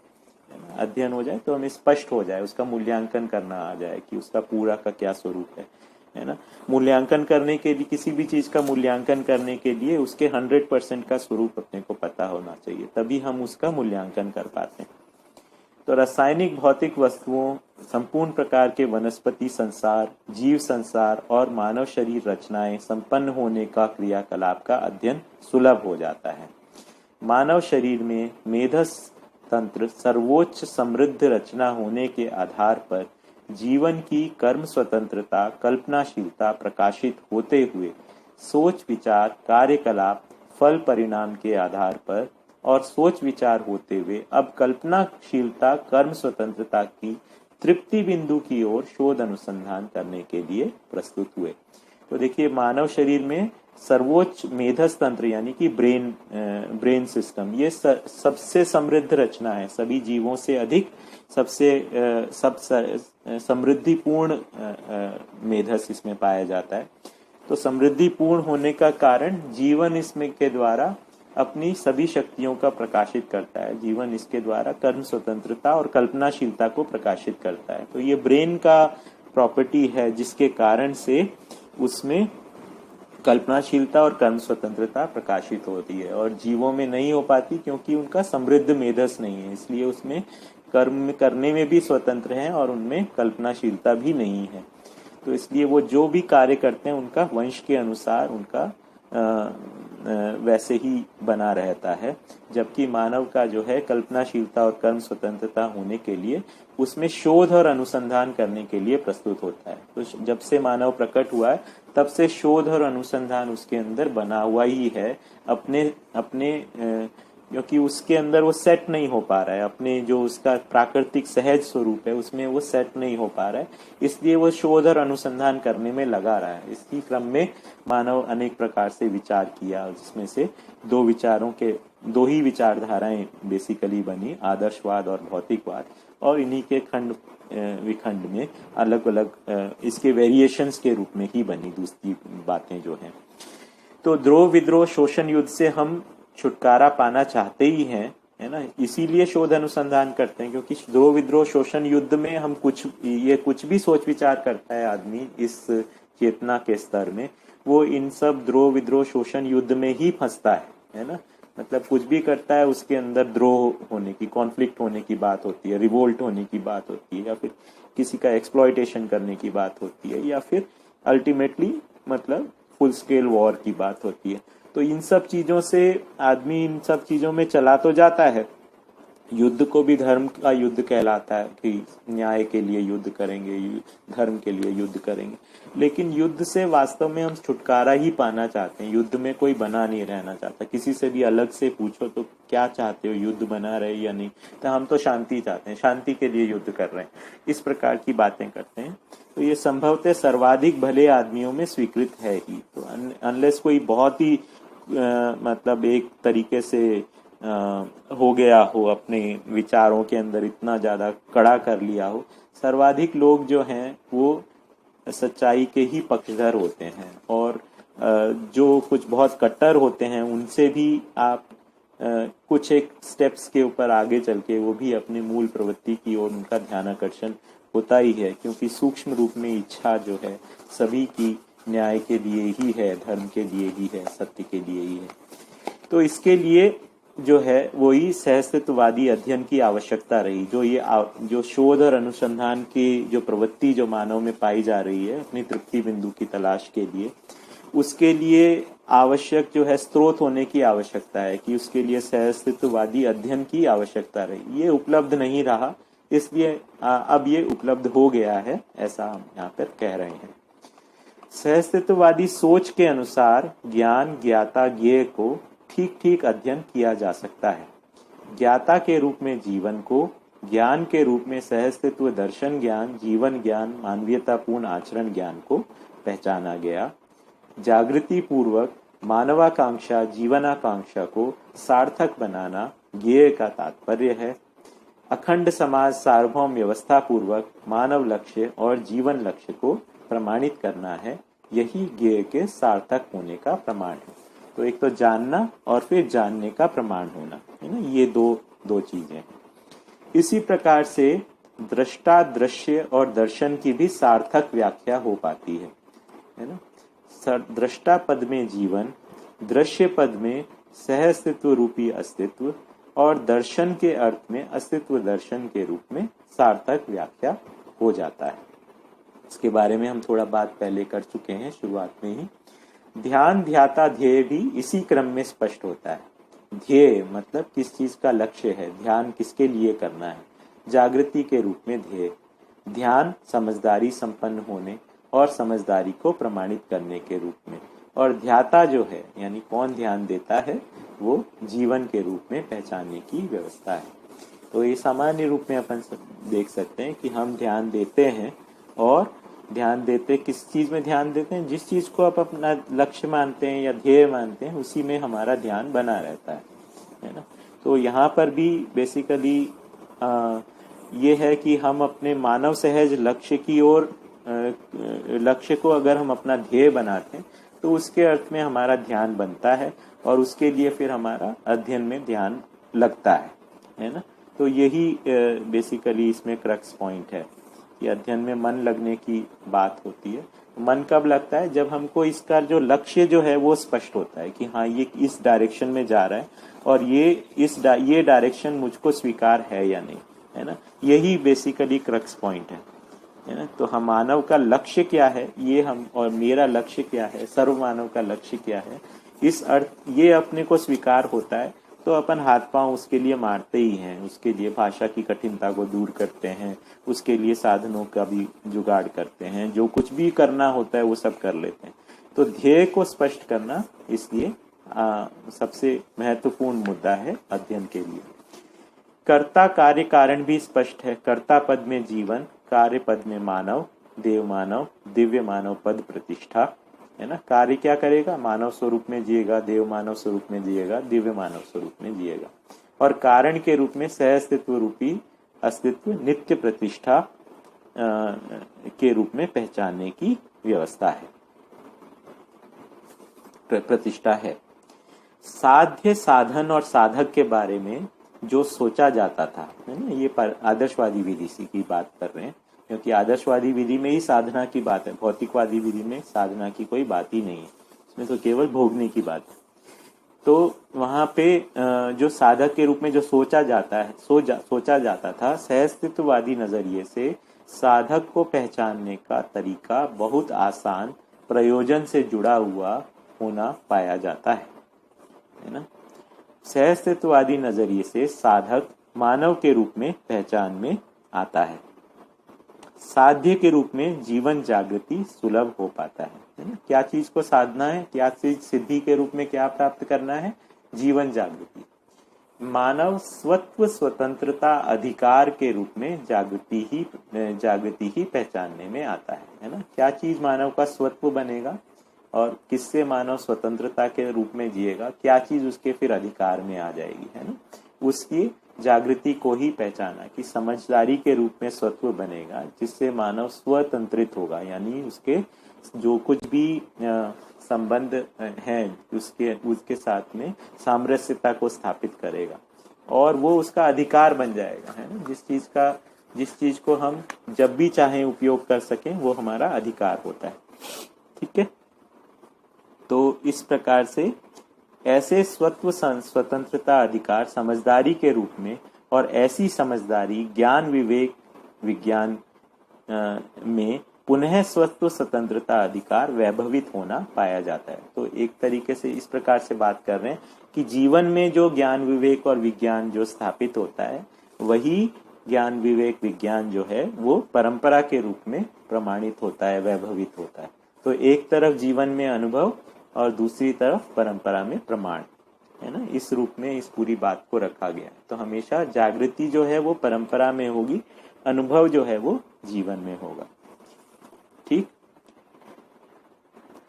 है ना। अध्ययन हो जाए तो हमें स्पष्ट हो जाए, उसका मूल्यांकन करना आ जाए कि उसका पूरा का क्या स्वरूप है ना। मूल्यांकन करने के लिए, किसी भी चीज का मूल्यांकन करने के लिए उसके 100% का स्वरूप अपने को पता होना चाहिए, तभी हम उसका मूल्यांकन कर पाते हैं। तो रासायनिक भौतिक वस्तुओं, संपूर्ण प्रकार के वनस्पति संसार, जीव संसार और मानव शरीर रचनाएं संपन्न होने का क्रियाकलाप का अध्ययन सुलभ हो जाता है। मानव शरीर में मेधस तंत्र सर्वोच्च समृद्ध रचना होने के आधार पर जीवन की कर्म स्वतंत्रता, कल्पनाशीलता प्रकाशित होते हुए सोच विचार कार्यकलाप फल परिणाम के आधार पर और सोच विचार होते हुए अब कल्पनाशीलता कर्म स्वतंत्रता की तृप्ति बिंदु की ओर शोध अनुसंधान करने के लिए प्रस्तुत हुए। तो देखिए, मानव शरीर में सर्वोच्च मेधस तंत्र यानी कि ब्रेन सिस्टम, ये सबसे समृद्ध रचना है, सभी जीवों से अधिक सबसे समृद्धिपूर्ण मेधस इसमें पाया जाता है। तो समृद्धिपूर्ण होने का कारण जीवन इसमें के द्वारा अपनी सभी शक्तियों का प्रकाशित करता है, जीवन इसके द्वारा कर्म स्वतंत्रता और कल्पनाशीलता को प्रकाशित करता है। तो ये ब्रेन का प्रॉपर्टी है जिसके कारण से उसमें कल्पनाशीलता और कर्म स्वतंत्रता प्रकाशित होती है, और जीवों में नहीं हो पाती क्योंकि उनका समृद्ध मेधस नहीं है, इसलिए उसमें कर्म करने में भी स्वतंत्र हैं और उनमें कल्पनाशीलता भी नहीं है। तो इसलिए वो जो भी कार्य करते हैं उनका वंश के अनुसार उनका वैसे ही बना रहता है, जबकि मानव का जो है कल्पनाशीलता और कर्म स्वतंत्रता होने के लिए उसमें शोध और अनुसंधान करने के लिए प्रस्तुत होता है। तो जब से मानव प्रकट हुआ है तब से शोध और अनुसंधान उसके अंदर बना हुआ ही है, अपने क्योंकि उसके अंदर वो सेट नहीं हो पा रहा है, अपने जो उसका प्राकृतिक सहज स्वरूप है उसमें वो सेट नहीं हो पा रहा है, इसलिए वो शोध और अनुसंधान करने में लगा रहा है। इसी क्रम में मानव अनेक प्रकार से विचार किया, जिसमें से दो ही विचारधाराएं बेसिकली बनी, आदर्शवाद और भौतिकवाद, और इन्हीं के खंड विखंड में अलग अलग इसके वेरिएशंस के रूप में ही बनी दूसरी बातें जो हैं। तो द्रोह विद्रोह शोषण युद्ध से हम छुटकारा पाना चाहते ही हैं, है ना, इसीलिए शोध अनुसंधान करते हैं, क्योंकि द्रोह विद्रोह शोषण युद्ध में हम कुछ भी सोच विचार करता है आदमी इस चेतना के स्तर में, वो इन सब द्रोह विद्रोह शोषण युद्ध में ही फंसता है ना। मतलब कुछ भी करता है उसके अंदर द्रोह होने की, कॉन्फ्लिक्ट होने की बात होती है, रिवोल्ट होने की बात होती है, या फिर किसी का एक्सप्लॉयटेशन करने की बात होती है, या फिर अल्टीमेटली मतलब फुल स्केल वॉर की बात होती है। तो इन सब चीजों से आदमी इन सब चीजों में चला तो जाता है। युद्ध को भी धर्म का युद्ध कहलाता है कि न्याय के लिए युद्ध करेंगे, धर्म के लिए युद्ध करेंगे, लेकिन युद्ध से वास्तव में हम छुटकारा ही पाना चाहते हैं। युद्ध में कोई बना नहीं रहना चाहता। किसी से भी अलग से पूछो तो क्या चाहते हो, युद्ध बना रहे या नहीं, तो हम तो शांति चाहते हैं, शांति के लिए युद्ध कर रहे हैं, इस प्रकार की बातें करते हैं। तो ये संभवतः सर्वाधिक भले आदमियों में स्वीकृत है ही। तो अनलेस कोई बहुत ही मतलब एक तरीके से हो गया हो, अपने विचारों के अंदर इतना ज्यादा कड़ा कर लिया हो, सर्वाधिक लोग जो हैं वो सच्चाई के ही पक्षधर होते हैं। और जो कुछ बहुत कट्टर होते हैं उनसे भी आप कुछ एक स्टेप्स के ऊपर आगे चल के वो भी अपने मूल प्रवृत्ति की ओर उनका ध्यान आकर्षण होता ही है, क्योंकि सूक्ष्म रूप में इच्छा जो है सभी की न्याय के लिए ही है, धर्म के लिए ही है, सत्य के लिए ही है। तो इसके लिए जो है वही सहस्तित्ववादी अध्ययन की आवश्यकता रही। जो शोध और अनुसंधान की जो प्रवृत्ति जो मानव में पाई जा रही है अपनी तृप्ति बिंदु की तलाश के लिए, उसके लिए आवश्यक जो है स्रोत होने की आवश्यकता है, कि उसके लिए सहस्तित्ववादी अध्ययन की आवश्यकता रही। ये उपलब्ध नहीं रहा, इसलिए अब ये उपलब्ध हो गया है, ऐसा हम यहाँ पर कह रहे हैं। सहस्तित्ववादी सोच के अनुसार ज्ञान, ज्ञाता, ज्ञेय को ठीक ठीक अध्ययन किया जा सकता है। ज्ञाता के रूप में जीवन को, ज्ञान के रूप में सहस्तित्व दर्शन ज्ञान, जीवन ज्ञान, मानवीयतापूर्ण आचरण ज्ञान को पहचाना गया। जागृति पूर्वक मानवाकांक्षा, जीवनाकांक्षा को सार्थक बनाना ज्ञेय का तात्पर्य है। अखंड समाज सार्वभौम व्यवस्था पूर्वक मानव लक्ष्य और जीवन लक्ष्य को प्रमाणित करना है, यही ज्ञेय के सार्थक होने का प्रमाण है। तो एक तो जानना और फिर जानने का प्रमाण होना है ना, ये दो चीजें हैं। इसी प्रकार से दृष्टा, दृश्य और दर्शन की भी सार्थक व्याख्या हो पाती है ना। दृष्टा पद में जीवन, दृश्य पद में सहअस्तित्व रूपी अस्तित्व, और दर्शन के अर्थ में अस्तित्व दर्शन के रूप में सार्थक व्याख्या हो जाता है। इसके बारे में हम थोड़ा बात पहले कर चुके हैं शुरुआत में ही। ध्यान, ध्याता, ध्येय भी इसी क्रम में स्पष्ट होता है। ध्येय मतलब किस चीज का लक्ष्य है, ध्यान किसके लिए करना है, जागृति के रूप में ध्येय। ध्यान समझदारी संपन्न होने और समझदारी को प्रमाणित करने के रूप में, और ध्याता जो है यानी कौन ध्यान देता है, वो जीवन के रूप में पहचानने की व्यवस्था है। तो ये सामान्य रूप में अपन देख सकते हैं कि हम ध्यान देते हैं, और ध्यान देते किस चीज में ध्यान देते हैं, जिस चीज को आप अपना लक्ष्य मानते हैं या ध्येय मानते हैं उसी में हमारा ध्यान बना रहता है ना। तो यहाँ पर भी बेसिकली ये है कि हम अपने मानव सहज लक्ष्य की ओर, लक्ष्य को अगर हम अपना ध्येय बनाते हैं तो उसके अर्थ में हमारा ध्यान बनता है, और उसके लिए फिर हमारा अध्ययन में ध्यान लगता है ना। तो यही बेसिकली इसमें क्रक्स पॉइंट है कि अध्ययन में मन लगने की बात होती है। मन कब लगता है, जब हमको इसका जो लक्ष्य जो है वो स्पष्ट होता है कि हाँ ये इस डायरेक्शन में जा रहा है, और ये डायरेक्शन मुझको स्वीकार है या नहीं, है ना। यही बेसिकली क्रक्स पॉइंट है ना। तो हम मानव का लक्ष्य क्या है, ये हम, और मेरा लक्ष्य क्या है, सर्व मानव का लक्ष्य क्या है, इस अर्थ ये अपने को स्वीकार होता है तो अपन हाथ पांव उसके लिए मारते ही हैं, उसके लिए भाषा की कठिनता को दूर करते हैं, उसके लिए साधनों का भी जुगाड़ करते हैं, जो कुछ भी करना होता है वो सब कर लेते हैं। तो ध्येय को स्पष्ट करना इसलिए सबसे महत्वपूर्ण मुद्दा है अध्ययन के लिए। कर्ता कार्य कारण भी स्पष्ट है। कर्ता पद में जीवन, कार्य पद में मानव, देव मानव, दिव्य मानव पद प्रतिष्ठा, है ना। कार्य क्या करेगा, मानव स्वरूप में जिएगा, देव मानव स्वरूप में जिएगा, दिव्य मानव स्वरूप में जिएगा, और कारण के रूप में सहअस्तित्व रूपी अस्तित्व नित्य प्रतिष्ठा के रूप में पहचानने की व्यवस्था है, प्रतिष्ठा है। साध्य, साधन और साधक के बारे में जो सोचा जाता था, है ना, ये आदर्शवादी विधि की बात कर रहे हैं, क्योंकि आदर्शवादी विधि में ही साधना की बात है, भौतिकवादी विधि में साधना की कोई बात ही नहीं है, इसमें तो केवल भोगने की बात है। तो वहां पे जो साधक के रूप में जो सोचा जाता था, सहअस्तित्ववादी नजरिए से साधक को पहचानने का तरीका बहुत आसान, प्रयोजन से जुड़ा हुआ होना पाया जाता है ना। सहअस्तित्ववादी नजरिए से साधक मानव के रूप में पहचान में आता है। साध्य के रूप में जीवन जागृति सुलभ हो पाता है ना। क्या चीज को साधना है, क्या चीज सिद्धि के रूप में क्या प्राप्त करना है, जीवन जागृति। मानव स्वत्व स्वतंत्रता अधिकार के रूप में जागृति ही पहचानने में आता है ना। क्या चीज मानव का स्वत्व बनेगा और किससे मानव स्वतंत्रता के रूप में जिएगा, क्या चीज उसके फिर अधिकार में आ जाएगी, है ना। उसकी जागृति को ही पहचाना कि समझदारी के रूप में स्वत्व बनेगा जिससे मानव स्वतंत्रित होगा, यानी उसके जो कुछ भी संबंध हैं उसके साथ में सामरस्यता को स्थापित करेगा और वो उसका अधिकार बन जाएगा, है ना। जिस चीज को हम जब भी चाहें उपयोग कर सकें वो हमारा अधिकार होता है। ठीक है, तो इस प्रकार से ऐसे स्वतंत्रता अधिकार समझदारी के रूप में, और ऐसी समझदारी ज्ञान विवेक विज्ञान में पुनः स्वत्व स्वतंत्रता अधिकार वैभवित होना पाया जाता है। तो एक तरीके से इस प्रकार से बात कर रहे हैं कि जीवन में जो ज्ञान विवेक और विज्ञान जो स्थापित होता है, वही ज्ञान विवेक विज्ञान जो है वो परंपरा के रूप में प्रमाणित होता है, वैभवित होता है। तो एक तरफ जीवन में अनुभव और दूसरी तरफ परंपरा में प्रमाण, है ना। इस रूप में इस पूरी बात को रखा गया है। तो हमेशा जागृति जो है वो परंपरा में होगी, अनुभव जो है वो जीवन में होगा। ठीक,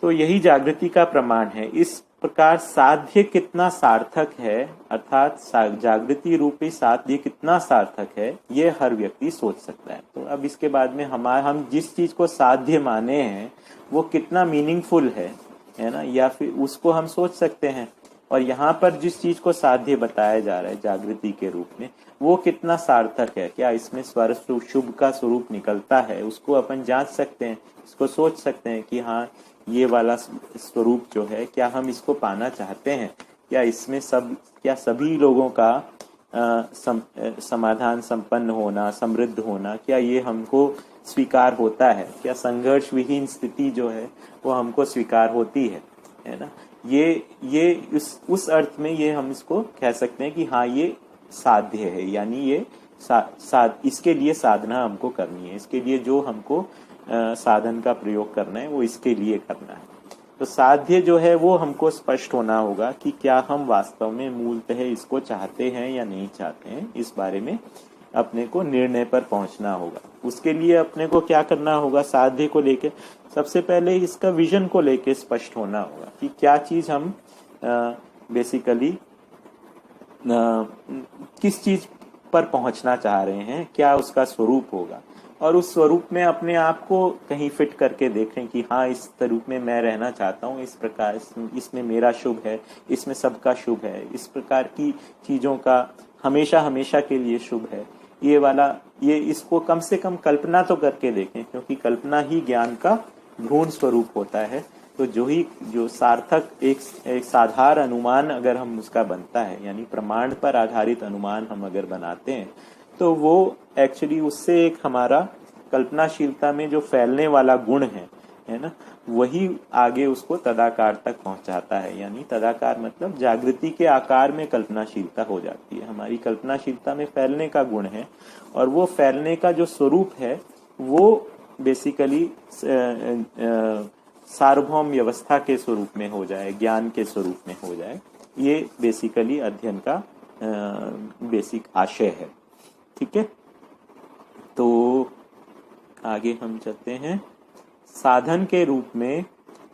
तो यही जागृति का प्रमाण है। इस प्रकार साध्य कितना सार्थक है, अर्थात जागृति रूपी साध्य कितना सार्थक है, ये हर व्यक्ति सोच सकता है। तो अब इसके बाद में हम जिस चीज को साध्य माने हैं वो कितना मीनिंगफुल है ना, या फिर उसको हम सोच सकते हैं। और यहाँ पर जिस चीज को साध्य बताया जा रहा है जागृति के रूप में, वो कितना सार्थक है, क्या इसमें स्वर शुभ का स्वरूप निकलता है, उसको अपन जांच सकते हैं, इसको सोच सकते हैं कि हाँ ये वाला स्वरूप जो है, क्या हम इसको पाना चाहते हैं, क्या इसमें क्या सभी लोगों का समाधान संपन्न होना, समृद्ध होना, क्या ये हमको स्वीकार होता है, क्या संघर्ष विहीन स्थिति जो है वो हमको स्वीकार होती है ना। ये उस अर्थ में ये हम इसको कह सकते हैं कि हाँ ये साध्य है, यानी ये इसके लिए साधना हमको करनी है, इसके लिए जो हमको साधन का प्रयोग करना है वो इसके लिए करना है। तो साध्य जो है वो हमको स्पष्ट होना होगा कि क्या हम वास्तव में मूलतः इसको चाहते हैं या नहीं चाहते हैं, इस बारे में अपने को निर्णय पर पहुंचना होगा। उसके लिए अपने को क्या करना होगा, साध्य को लेके सबसे पहले इसका विजन को लेके स्पष्ट होना होगा कि क्या चीज हम बेसिकली किस चीज पर पहुंचना चाह रहे हैं, क्या उसका स्वरूप होगा, और उस स्वरूप में अपने आप को कहीं फिट करके देखें कि हाँ इस स्वरूप में मैं रहना चाहता हूँ, इस प्रकार इसमें मेरा शुभ है, इसमें सबका शुभ है, इस प्रकार की चीजों का हमेशा हमेशा के लिए शुभ है, ये इसको कम से कम कल्पना तो करके देखें, क्योंकि कल्पना ही ज्ञान का भ्रूण स्वरूप होता है। तो जो सार्थक एक साधारण अनुमान अगर हम उसका बनता है, यानी प्रमाण पर आधारित अनुमान हम अगर बनाते हैं, तो वो एक्चुअली उससे एक हमारा कल्पनाशीलता में जो फैलने वाला गुण है ना, वही आगे उसको तदाकार तक पहुंचाता है। यानी तदाकार मतलब जागृति के आकार में कल्पनाशीलता हो जाती है, हमारी कल्पनाशीलता में फैलने का गुण है, और वो फैलने का जो स्वरूप है वो बेसिकली सार्वभौम व्यवस्था के स्वरूप में हो जाए, ज्ञान के स्वरूप में हो जाए। ये बेसिकली अध्ययन का बेसिक आशय है। ठीक है, तो आगे हम चलते हैं। साधन के रूप में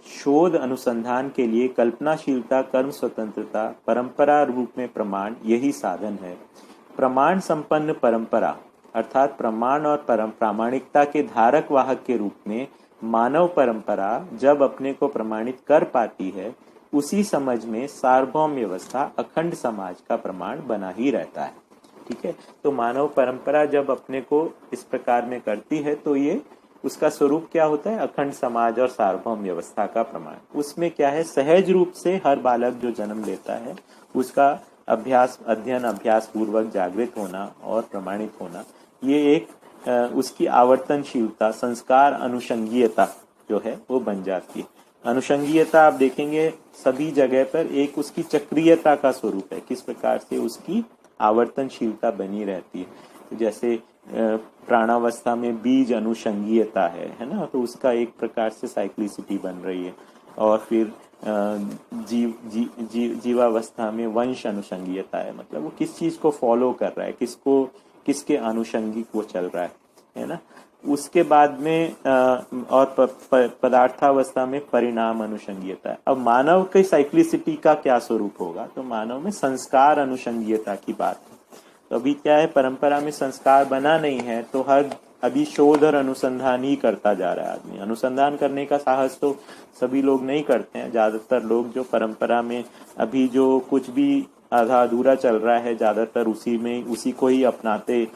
शोध अनुसंधान के लिए कल्पनाशीलता, कर्म स्वतंत्रता, परंपरा रूप में प्रमाण, यही साधन है। प्रमाण संपन्न परंपरा अर्थात प्रमाण और प्रामाणिकता के धारक वाहक के रूप में मानव परंपरा जब अपने को प्रमाणित कर पाती है, उसी समझ में सार्वभौम व्यवस्था अखंड समाज का प्रमाण बना ही रहता है। ठीक है, तो मानव परंपरा जब अपने को इस प्रकार में करती है तो ये उसका स्वरूप क्या होता है? अखंड समाज और सार्वभौम व्यवस्था का प्रमाण। उसमें क्या है? सहज रूप से हर बालक जो जन्म लेता है उसका अध्ययन अभ्यास पूर्वक जागृत होना और प्रमाणित होना, ये एक उसकी आवर्तनशीलता, संस्कार अनुषंगीयता जो है वो बन जाती है। अनुषंगीयता आप देखेंगे सभी जगह पर एक उसकी चक्रीयता का स्वरूप है, किस प्रकार से उसकी आवर्तनशीलता बनी रहती है। तो जैसे प्राणावस्था में बीज अनुषंगीयता है ना, तो उसका एक प्रकार से साइक्लिसिटी बन रही है। और फिर जीवावस्था में वंश अनुषंगीयता है, मतलब वो किस चीज को फॉलो कर रहा है, किसके अनुषंगिक वो चल रहा है ना। उसके बाद में और पदार्थावस्था में परिणाम अनुषंगीयता है। अब मानव की साइक्लिसिटी का क्या स्वरूप होगा? तो मानव में संस्कार अनुषंगीयता की बात है। तो अभी क्या है, परंपरा में संस्कार बना नहीं है, तो अभी शोध और अनुसंधान ही करता जा रहा है आदमी। अनुसंधान करने का साहस तो सभी लोग नहीं करते हैं। ज्यादातर लोग जो परंपरा में अभी जो कुछ भी आधा अधूरा चल रहा है, ज्यादातर उसी को ही अपनाते,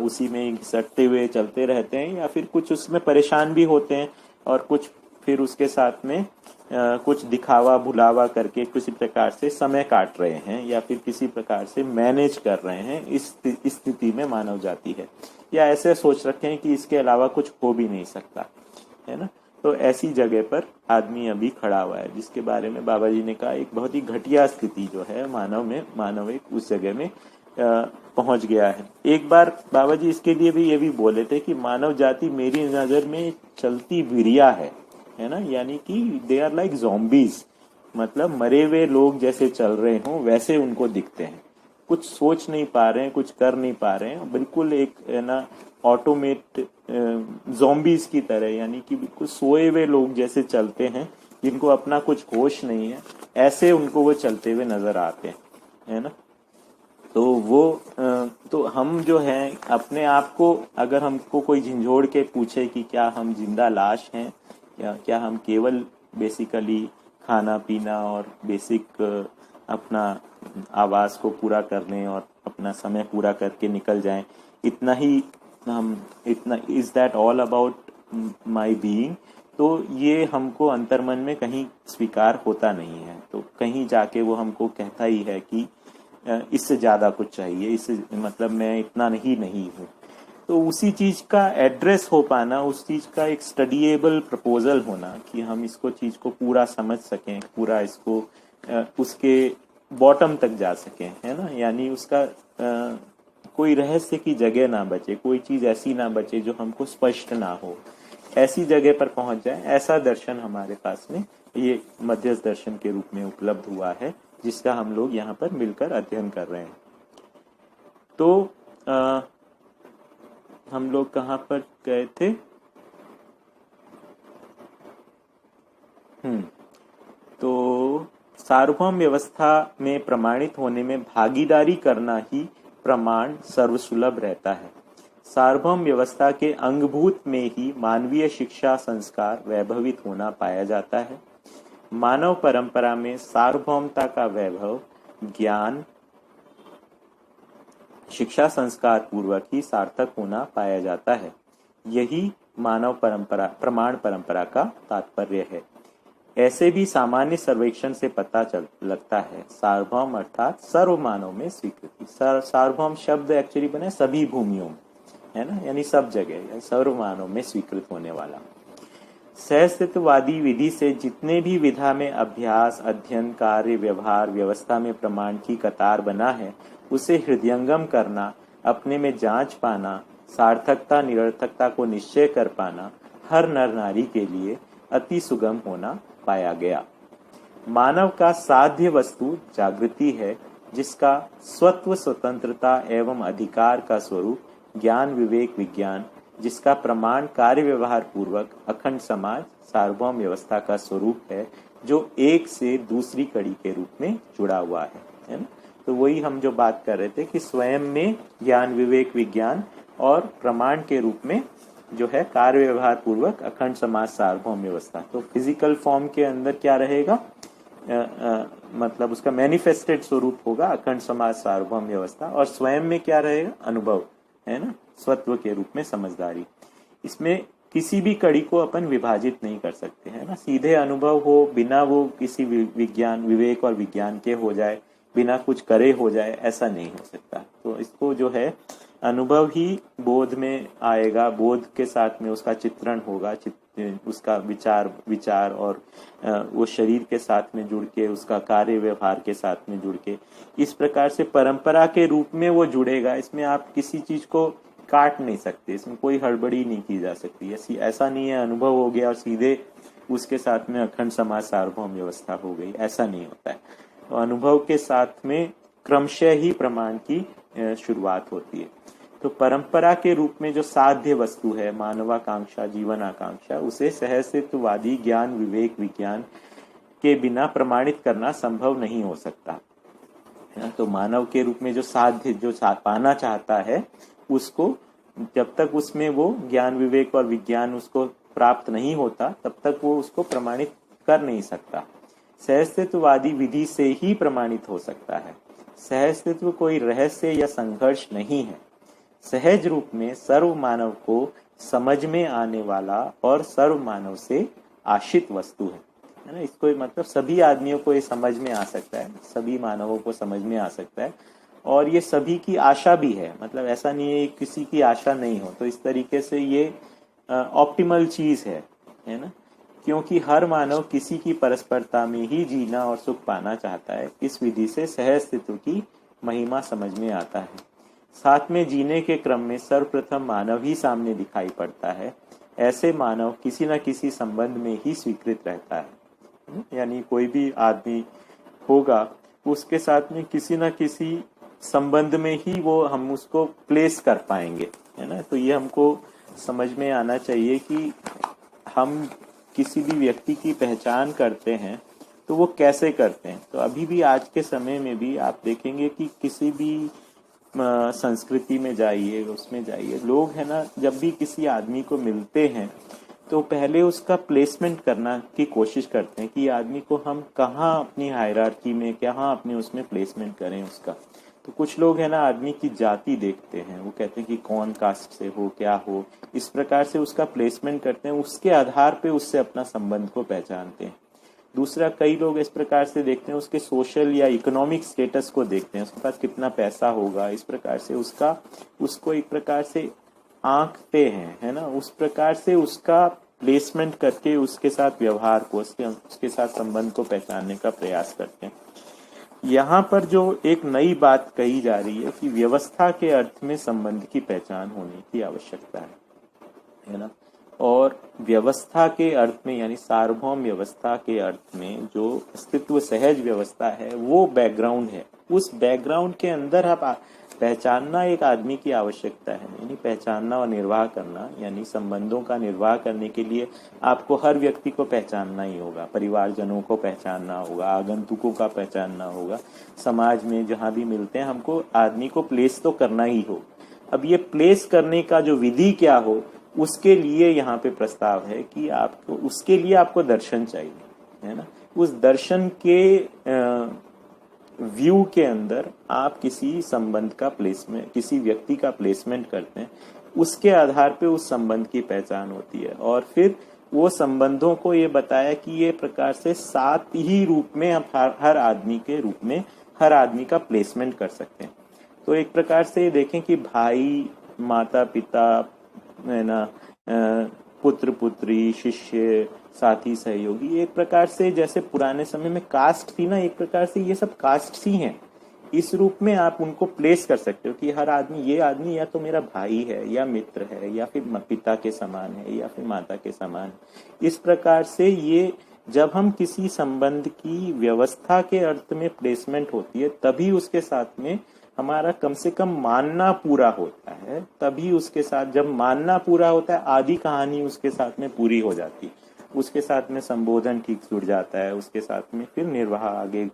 उसी में घिसटते हुए चलते रहते हैं, या फिर कुछ उसमें परेशान भी होते हैं, और कुछ फिर उसके साथ में कुछ दिखावा भुलावा करके किसी प्रकार से समय काट रहे हैं, या फिर किसी प्रकार से मैनेज कर रहे हैं। इस स्थिति में मानव जाति है, या ऐसे सोच रखे हैं कि इसके अलावा कुछ हो भी नहीं सकता, है ना। तो ऐसी जगह पर आदमी अभी खड़ा हुआ है, जिसके बारे में बाबा जी ने कहा एक बहुत ही घटिया स्थिति जो है मानव एक उस जगह में पहुंच गया है। एक बार बाबा जी इसके लिए भी ये भी बोले थे कि मानव जाति मेरी नजर में चलती विरिया है ना, यानी कि दे आर लाइक ज़ॉम्बीज, मतलब मरे हुए लोग जैसे चल रहे हों वैसे उनको दिखते हैं। कुछ सोच नहीं पा रहे हैं, कुछ कर नहीं पा रहे हैं, बिल्कुल एक है ना ऑटोमेट ज़ॉम्बीज की तरह, यानी कि बिल्कुल सोए हुए लोग जैसे चलते हैं, जिनको अपना कुछ होश नहीं है, ऐसे उनको वो चलते हुए नजर आते हैं, है ना। तो हम जो हैं अपने आप को, अगर हमको कोई झिंझोड़ के पूछे कि क्या हम जिंदा लाश हैं, या क्या हम केवल बेसिकली खाना पीना और बेसिक अपना आवास को पूरा करने और अपना समय पूरा करके निकल जाएं, इतना he is that all about my being, तो ये हमको अंतर्मन में कहीं स्वीकार होता नहीं है। तो कहीं जाके वो हमको कहता ही है कि इससे ज्यादा कुछ चाहिए, इससे मतलब मैं इतना नहीं हूँ। तो उसी चीज का एड्रेस हो पाना, उस चीज का एक स्टडीएबल प्रपोजल होना कि हम इसको चीज को पूरा समझ सकें, पूरा इसको उसके बॉटम तक जा सकें, है ना। यानी उसका कोई रहस्य की जगह ना बचे, कोई चीज ऐसी ना बचे जो हमको स्पष्ट ना हो, ऐसी जगह पर पहुंच जाए। ऐसा दर्शन हमारे पास में ये मध्यस्थ दर्शन के रूप में उपलब्ध हुआ है, जिसका हम लोग यहाँ पर मिलकर अध्ययन कर रहे हैं। तो हम लोग कहाँ पर गए थे? तो सार्वभौम व्यवस्था में प्रमाणित होने में भागीदारी करना ही प्रमाण सर्वसुलभ रहता है। सार्वभौम व्यवस्था के अंगभूत में ही मानवीय शिक्षा संस्कार वैभवित होना पाया जाता है। मानव परंपरा में सार्वभौमता का वैभव ज्ञान शिक्षा संस्कार पूर्वक ही सार्थक होना पाया जाता है। यही मानव प्रमाण परंपरा का तात्पर्य है। ऐसे भी सामान्य सर्वेक्षण से पता लगता है सार्वभौम अर्थात सर्व मानव में स्वीकृति। सार्वभौम शब्द एक्चुअली बने सभी भूमियों में, है ना, यानी सब जगह सर्व मानव में स्वीकृत होने वाला। सहस्तित्ववादी विधि से जितने भी विधा में अभ्यास अध्ययन कार्य व्यवहार व्यवस्था में प्रमाण की कतार बना है, उसे हृदयंगम करना, अपने में जांच पाना, सार्थकता निरर्थकता को निश्चय कर पाना हर नर नारी के लिए अति सुगम होना पाया गया। मानव का साध्य वस्तु जागृति है, जिसका स्वत्व स्वतंत्रता एवं अधिकार का स्वरूप ज्ञान विवेक विज्ञान, जिसका प्रमाण कार्य व्यवहार पूर्वक अखंड समाज सार्वभौम व्यवस्था का स्वरूप है, जो एक से दूसरी कड़ी के रूप में जुड़ा हुआ है ना। तो वही हम जो बात कर रहे थे कि स्वयं में ज्ञान विवेक विज्ञान और प्रमाण के रूप में जो है कार्य व्यवहार पूर्वक अखंड समाज सार्वभौम व्यवस्था। तो फिजिकल फॉर्म के अंदर क्या रहेगा, मतलब उसका मैनिफेस्टेड स्वरूप होगा अखंड समाज सार्वभौम व्यवस्था, और स्वयं में क्या रहेगा, अनुभव, है ना, स्वत्व के रूप में समझदारी। इसमें किसी भी कड़ी को अपन विभाजित नहीं कर सकते हैं ना। सीधे अनुभव हो बिना वो किसी विज्ञान, विवेक और विज्ञान के हो जाए, बिना कुछ करे हो जाए, ऐसा नहीं हो सकता। तो इसको जो है अनुभव ही बोध में आएगा, बोध के साथ में उसका चित्रण होगा, उसका विचार और वो शरीर के साथ में जुड़ के, उसका कार्य व्यवहार के साथ में जुड़ के, इस प्रकार से परंपरा के रूप में वो जुड़ेगा। इसमें आप किसी चीज को काट नहीं सकते, इसमें कोई हड़बड़ी नहीं की जा सकती। ऐसा नहीं है अनुभव हो गया और सीधे उसके साथ में अखंड समाज सार्वभौम व्यवस्था हो गई, ऐसा नहीं होता है। तो अनुभव के साथ में क्रमशः ही प्रमाण की शुरुआत होती है। तो परंपरा के रूप में जो साध्य वस्तु है, मानवाकांक्षा, जीवन आकांक्षा, उसे सहस्तित्ववादी ज्ञान, विवेक, विज्ञान के बिना प्रमाणित करना संभव नहीं हो सकता। तो मानव के रूप में जो साध्य, जो पाना चाहता है, उसको जब तक उसमें वो ज्ञान, विवेक और विज्ञान उसको प्राप्त नहीं होता, तब तक वो उसको प्रमाणित कर नहीं सकता। सहस्तित्ववादी विधि से ही प्रमाणित हो सकता है। सहस्तित्व कोई रहस्य या संघर्ष नहीं है, सहज रूप में सर्व मानव को समझ में आने वाला और सर्व मानव से आश्रित वस्तु है ना। इसको मतलब सभी आदमियों को ये समझ में आ सकता है, सभी मानवों को समझ में आ सकता है, और ये सभी की आशा भी है। मतलब ऐसा नहीं है किसी की आशा नहीं हो। तो इस तरीके से ये ऑप्टिमल चीज है ना, क्योंकि हर मानव किसी की परस्परता में ही जीना और सुख पाना चाहता है। इस विधि से सहअस्तित्व की महिमा समझ में आता है। साथ में जीने के क्रम में सर्वप्रथम मानव ही सामने दिखाई पड़ता है। ऐसे मानव किसी न किसी संबंध में ही स्वीकृत रहता है। यानी कोई भी आदमी होगा, उसके साथ में किसी न किसी संबंध में ही वो हम उसको प्लेस कर पाएंगे, है ना। तो ये हमको समझ में आना चाहिए कि हम किसी भी व्यक्ति की पहचान करते हैं तो वो कैसे करते हैं। तो अभी भी आज के समय में भी आप देखेंगे कि किसी भी संस्कृति में जाइए, उसमें जाइए, लोग है ना, जब भी किसी आदमी को मिलते हैं तो पहले उसका प्लेसमेंट करना की कोशिश करते हैं कि आदमी को हम कहाँ अपनी हायरार्की में, कहाँ अपने उसमें प्लेसमेंट करें उसका। तो कुछ लोग है ना आदमी की जाति देखते हैं, वो कहते हैं कि कौन कास्ट से हो, क्या हो, इस प्रकार से उसका प्लेसमेंट करते हैं, उसके आधार पे उससे अपना संबंध को पहचानते हैं। दूसरा, कई लोग इस प्रकार से देखते हैं, उसके सोशल या इकोनॉमिक स्टेटस को देखते हैं, उसके पास कितना पैसा होगा, इस प्रकार से उसको एक प्रकार से आंकते हैं, है ना। उस प्रकार से उसका प्लेसमेंट करके उसके साथ व्यवहार को, उसके साथ संबंध को पहचानने का प्रयास करते हैं। यहाँ पर जो एक नई बात कही जा रही है कि व्यवस्था के अर्थ में संबंध की पहचान होने की आवश्यकता है ना। और व्यवस्था के अर्थ में, यानी सार्वभौम व्यवस्था के अर्थ में जो अस्तित्व सहज व्यवस्था है, वो बैकग्राउंड है। उस बैकग्राउंड के अंदर आप पहचानना एक आदमी की आवश्यकता है। यानी पहचानना और निर्वाह करना, यानी संबंधों का निर्वाह करने के लिए आपको हर व्यक्ति को पहचानना ही होगा, परिवारजनों को पहचानना होगा, आगंतुकों का पहचानना होगा, समाज में जहां भी मिलते हैं हमको आदमी को प्लेस तो करना ही हो। अब ये प्लेस करने का जो विधि क्या हो, उसके लिए यहाँ पे प्रस्ताव है कि आपको, उसके लिए आपको दर्शन चाहिए, है ना। उस दर्शन के व्यू के अंदर आप किसी संबंध का प्लेसमेंट, किसी व्यक्ति का प्लेसमेंट करते हैं, उसके आधार पे उस संबंध की पहचान होती है। और फिर वो संबंधों को ये बताया कि ये प्रकार से 7 ही रूप में आप हर आदमी के रूप में हर आदमी का प्लेसमेंट कर सकते हैं। तो एक प्रकार से देखें कि भाई, माता पिता, है ना, पुत्र पुत्री, शिष्य, साथी, सहयोगी, एक प्रकार से जैसे पुराने समय में कास्ट थी ना, एक प्रकार से ये सब कास्ट ही हैं। इस रूप में आप उनको प्लेस कर सकते हो कि हर आदमी, ये आदमी या तो मेरा भाई है, या मित्र है, या फिर पिता के समान है, या फिर माता के समान है। इस प्रकार से ये जब हम किसी संबंध की व्यवस्था के अर्थ में प्लेसमेंट होती है, तभी उसके साथ में हमारा कम से कम मानना पूरा होता है। तभी उसके साथ जब मानना पूरा होता है, आधी कहानी उसके साथ में पूरी हो जाती है, उसके साथ में संबोधन ठीक जुड़ जाता है, उसके साथ में फिर निर्वाह आगे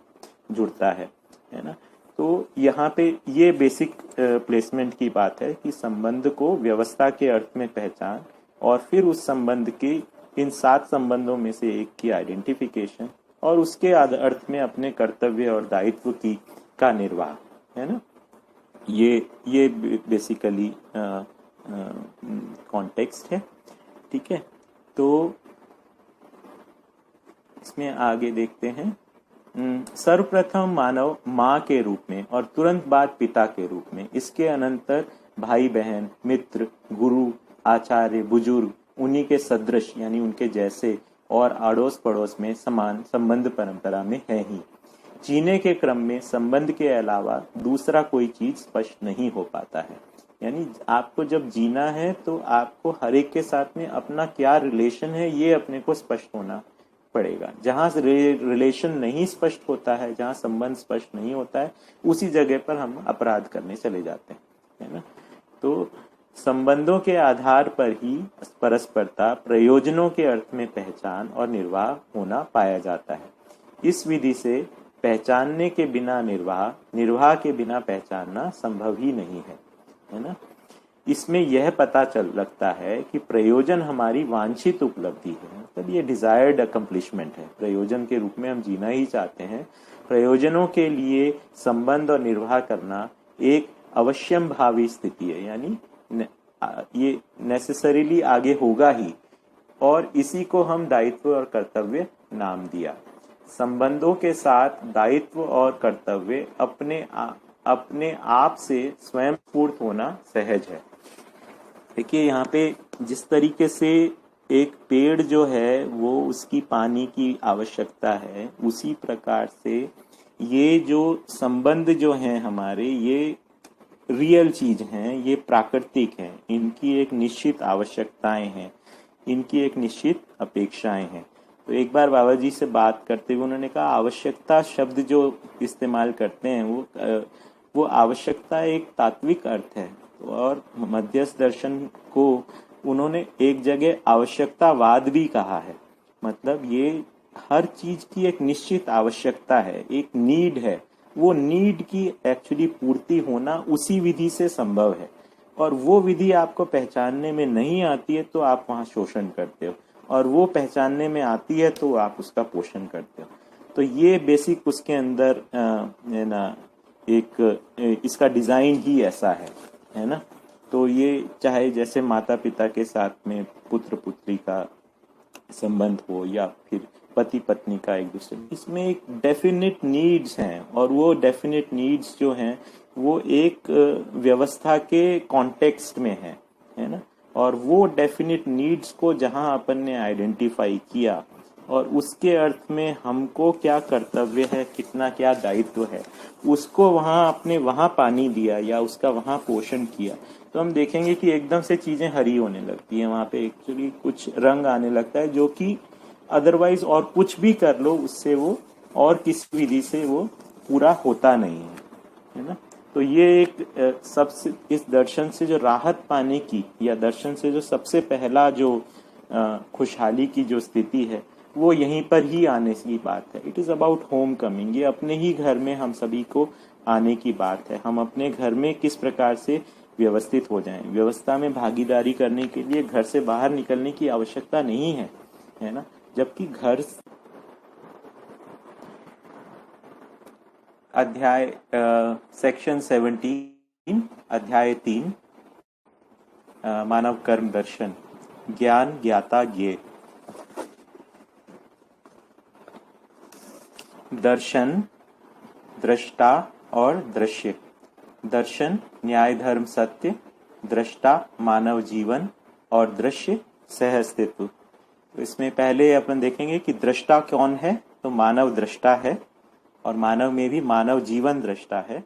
जुड़ता है ना। तो यहाँ पे ये बेसिक प्लेसमेंट की बात है कि संबंध को व्यवस्था के अर्थ में पहचान, और फिर उस संबंध की, इन 7 संबंधों में से एक की आइडेंटिफिकेशन, और उसके अर्थ में अपने कर्तव्य और दायित्व की का निर्वाह, है ना। ये बेसिकली कॉन्टेक्स्ट है। ठीक है, तो इसमें आगे देखते हैं। सर्वप्रथम मानव माँ के रूप में और तुरंत बाद पिता के रूप में, इसके अनंतर भाई बहन, मित्र, गुरु, आचार्य, बुजुर्ग, उन्हीं के सदृश यानी उनके जैसे और अड़ोस पड़ोस में समान संबंध परंपरा में है ही। जीने के क्रम में संबंध के अलावा दूसरा कोई चीज स्पष्ट नहीं हो पाता है। यानी आपको जब जीना है तो आपको हर एक के साथ में अपना क्या रिलेशन है ये अपने को स्पष्ट होना पड़ेगा। जहां रिलेशन नहीं स्पष्ट होता है, जहां संबंध स्पष्ट नहीं होता है, उसी जगह पर हम अपराध करने चले जाते हैं, है ना। तो संबंधों के आधार पर ही परस्परता, प्रयोजनों के अर्थ में पहचान और निर्वाह होना पाया जाता है। इस विधि से पहचानने के बिना निर्वाह, निर्वाह के बिना पहचानना संभव ही नहीं है ना। इसमें यह पता चल लगता है कि प्रयोजन हमारी वांछित उपलब्धि है, मतलब ये डिजायर्ड अकम्प्लिशमेंट है। प्रयोजन के रूप में हम जीना ही चाहते हैं। प्रयोजनों के लिए संबंध और निर्वाह करना एक अवश्यम भावी स्थिति है, यानी ये नेसेसरीली आगे होगा ही, और इसी को हम दायित्व और कर्तव्य नाम दिया। संबंधों के साथ दायित्व और कर्तव्य अपने आप से स्वयं स्फूर्त होना सहज है। देखिए यहाँ पे जिस तरीके से एक पेड़ जो है वो उसकी पानी की आवश्यकता है, उसी प्रकार से ये जो संबंध जो हैं हमारे, ये रियल चीज हैं, ये प्राकृतिक हैं, इनकी एक निश्चित आवश्यकताएं हैं, इनकी एक निश्चित अपेक्षाएं हैं। तो एक बार बाबा जी से बात करते हुए उन्होंने कहा आवश्यकता शब्द जो इस्तेमाल करते हैं वो आवश्यकता एक तात्विक अर्थ है, और मध्यस्थ दर्शन को उन्होंने एक जगह आवश्यकतावाद भी कहा है। मतलब ये हर चीज की एक निश्चित आवश्यकता है, एक नीड है, वो नीड की एक्चुअली पूर्ति होना उसी विधि से संभव है, और वो विधि आपको पहचानने में नहीं आती है तो आप वहां शोषण करते हो, और वो पहचानने में आती है तो आप उसका पोषण करते हो। तो ये बेसिक उसके अंदर है ना, एक इसका डिजाइन ही ऐसा है ना। तो ये चाहे जैसे माता पिता के साथ में पुत्र पुत्री का संबंध हो या फिर पति पत्नी का एक दूसरे, इसमें एक डेफिनेट नीड्स हैं, और वो डेफिनेट नीड्स जो हैं वो एक व्यवस्था के कॉन्टेक्स्ट में है ना। और वो डेफिनेट नीड्स को जहां अपन ने आइडेंटिफाई किया और उसके अर्थ में हमको क्या कर्तव्य है, कितना क्या दायित्व है, उसको वहां आपने वहां पानी दिया या उसका वहां पोषण किया, तो हम देखेंगे कि एकदम से चीजें हरी होने लगती है। वहां पे एक्चुअली कुछ रंग आने लगता है जो कि अदरवाइज और कुछ भी कर लो उससे वो और किसी विधि से वो पूरा होता नहीं है ना। तो ये एक सबसे इस दर्शन से जो राहत पाने की, या दर्शन से जो सबसे पहला जो खुशहाली की जो स्थिति है वो यहीं पर ही आने की बात है। It is about home coming. ये अपने ही घर में हम सभी को आने की बात है। हम अपने घर में किस प्रकार से व्यवस्थित हो जाएं। व्यवस्था में भागीदारी करने के लिए घर से बाहर निकलने की आवश्यकता नहीं है ना। जबकि घर अध्याय सेक्शन 17 अध्याय 3 मानव कर्म दर्शन, ज्ञान ज्ञाता ज्ञेय। दर्शन, दृष्टा और दृश्य। दर्शन न्याय धर्म सत्य, दृष्टा मानव जीवन और दृश्य सह अस्तित्व। तो इसमें पहले अपन देखेंगे कि दृष्टा कौन है। तो मानव दृष्टा है, और मानव में भी मानव जीवन दृष्टा है,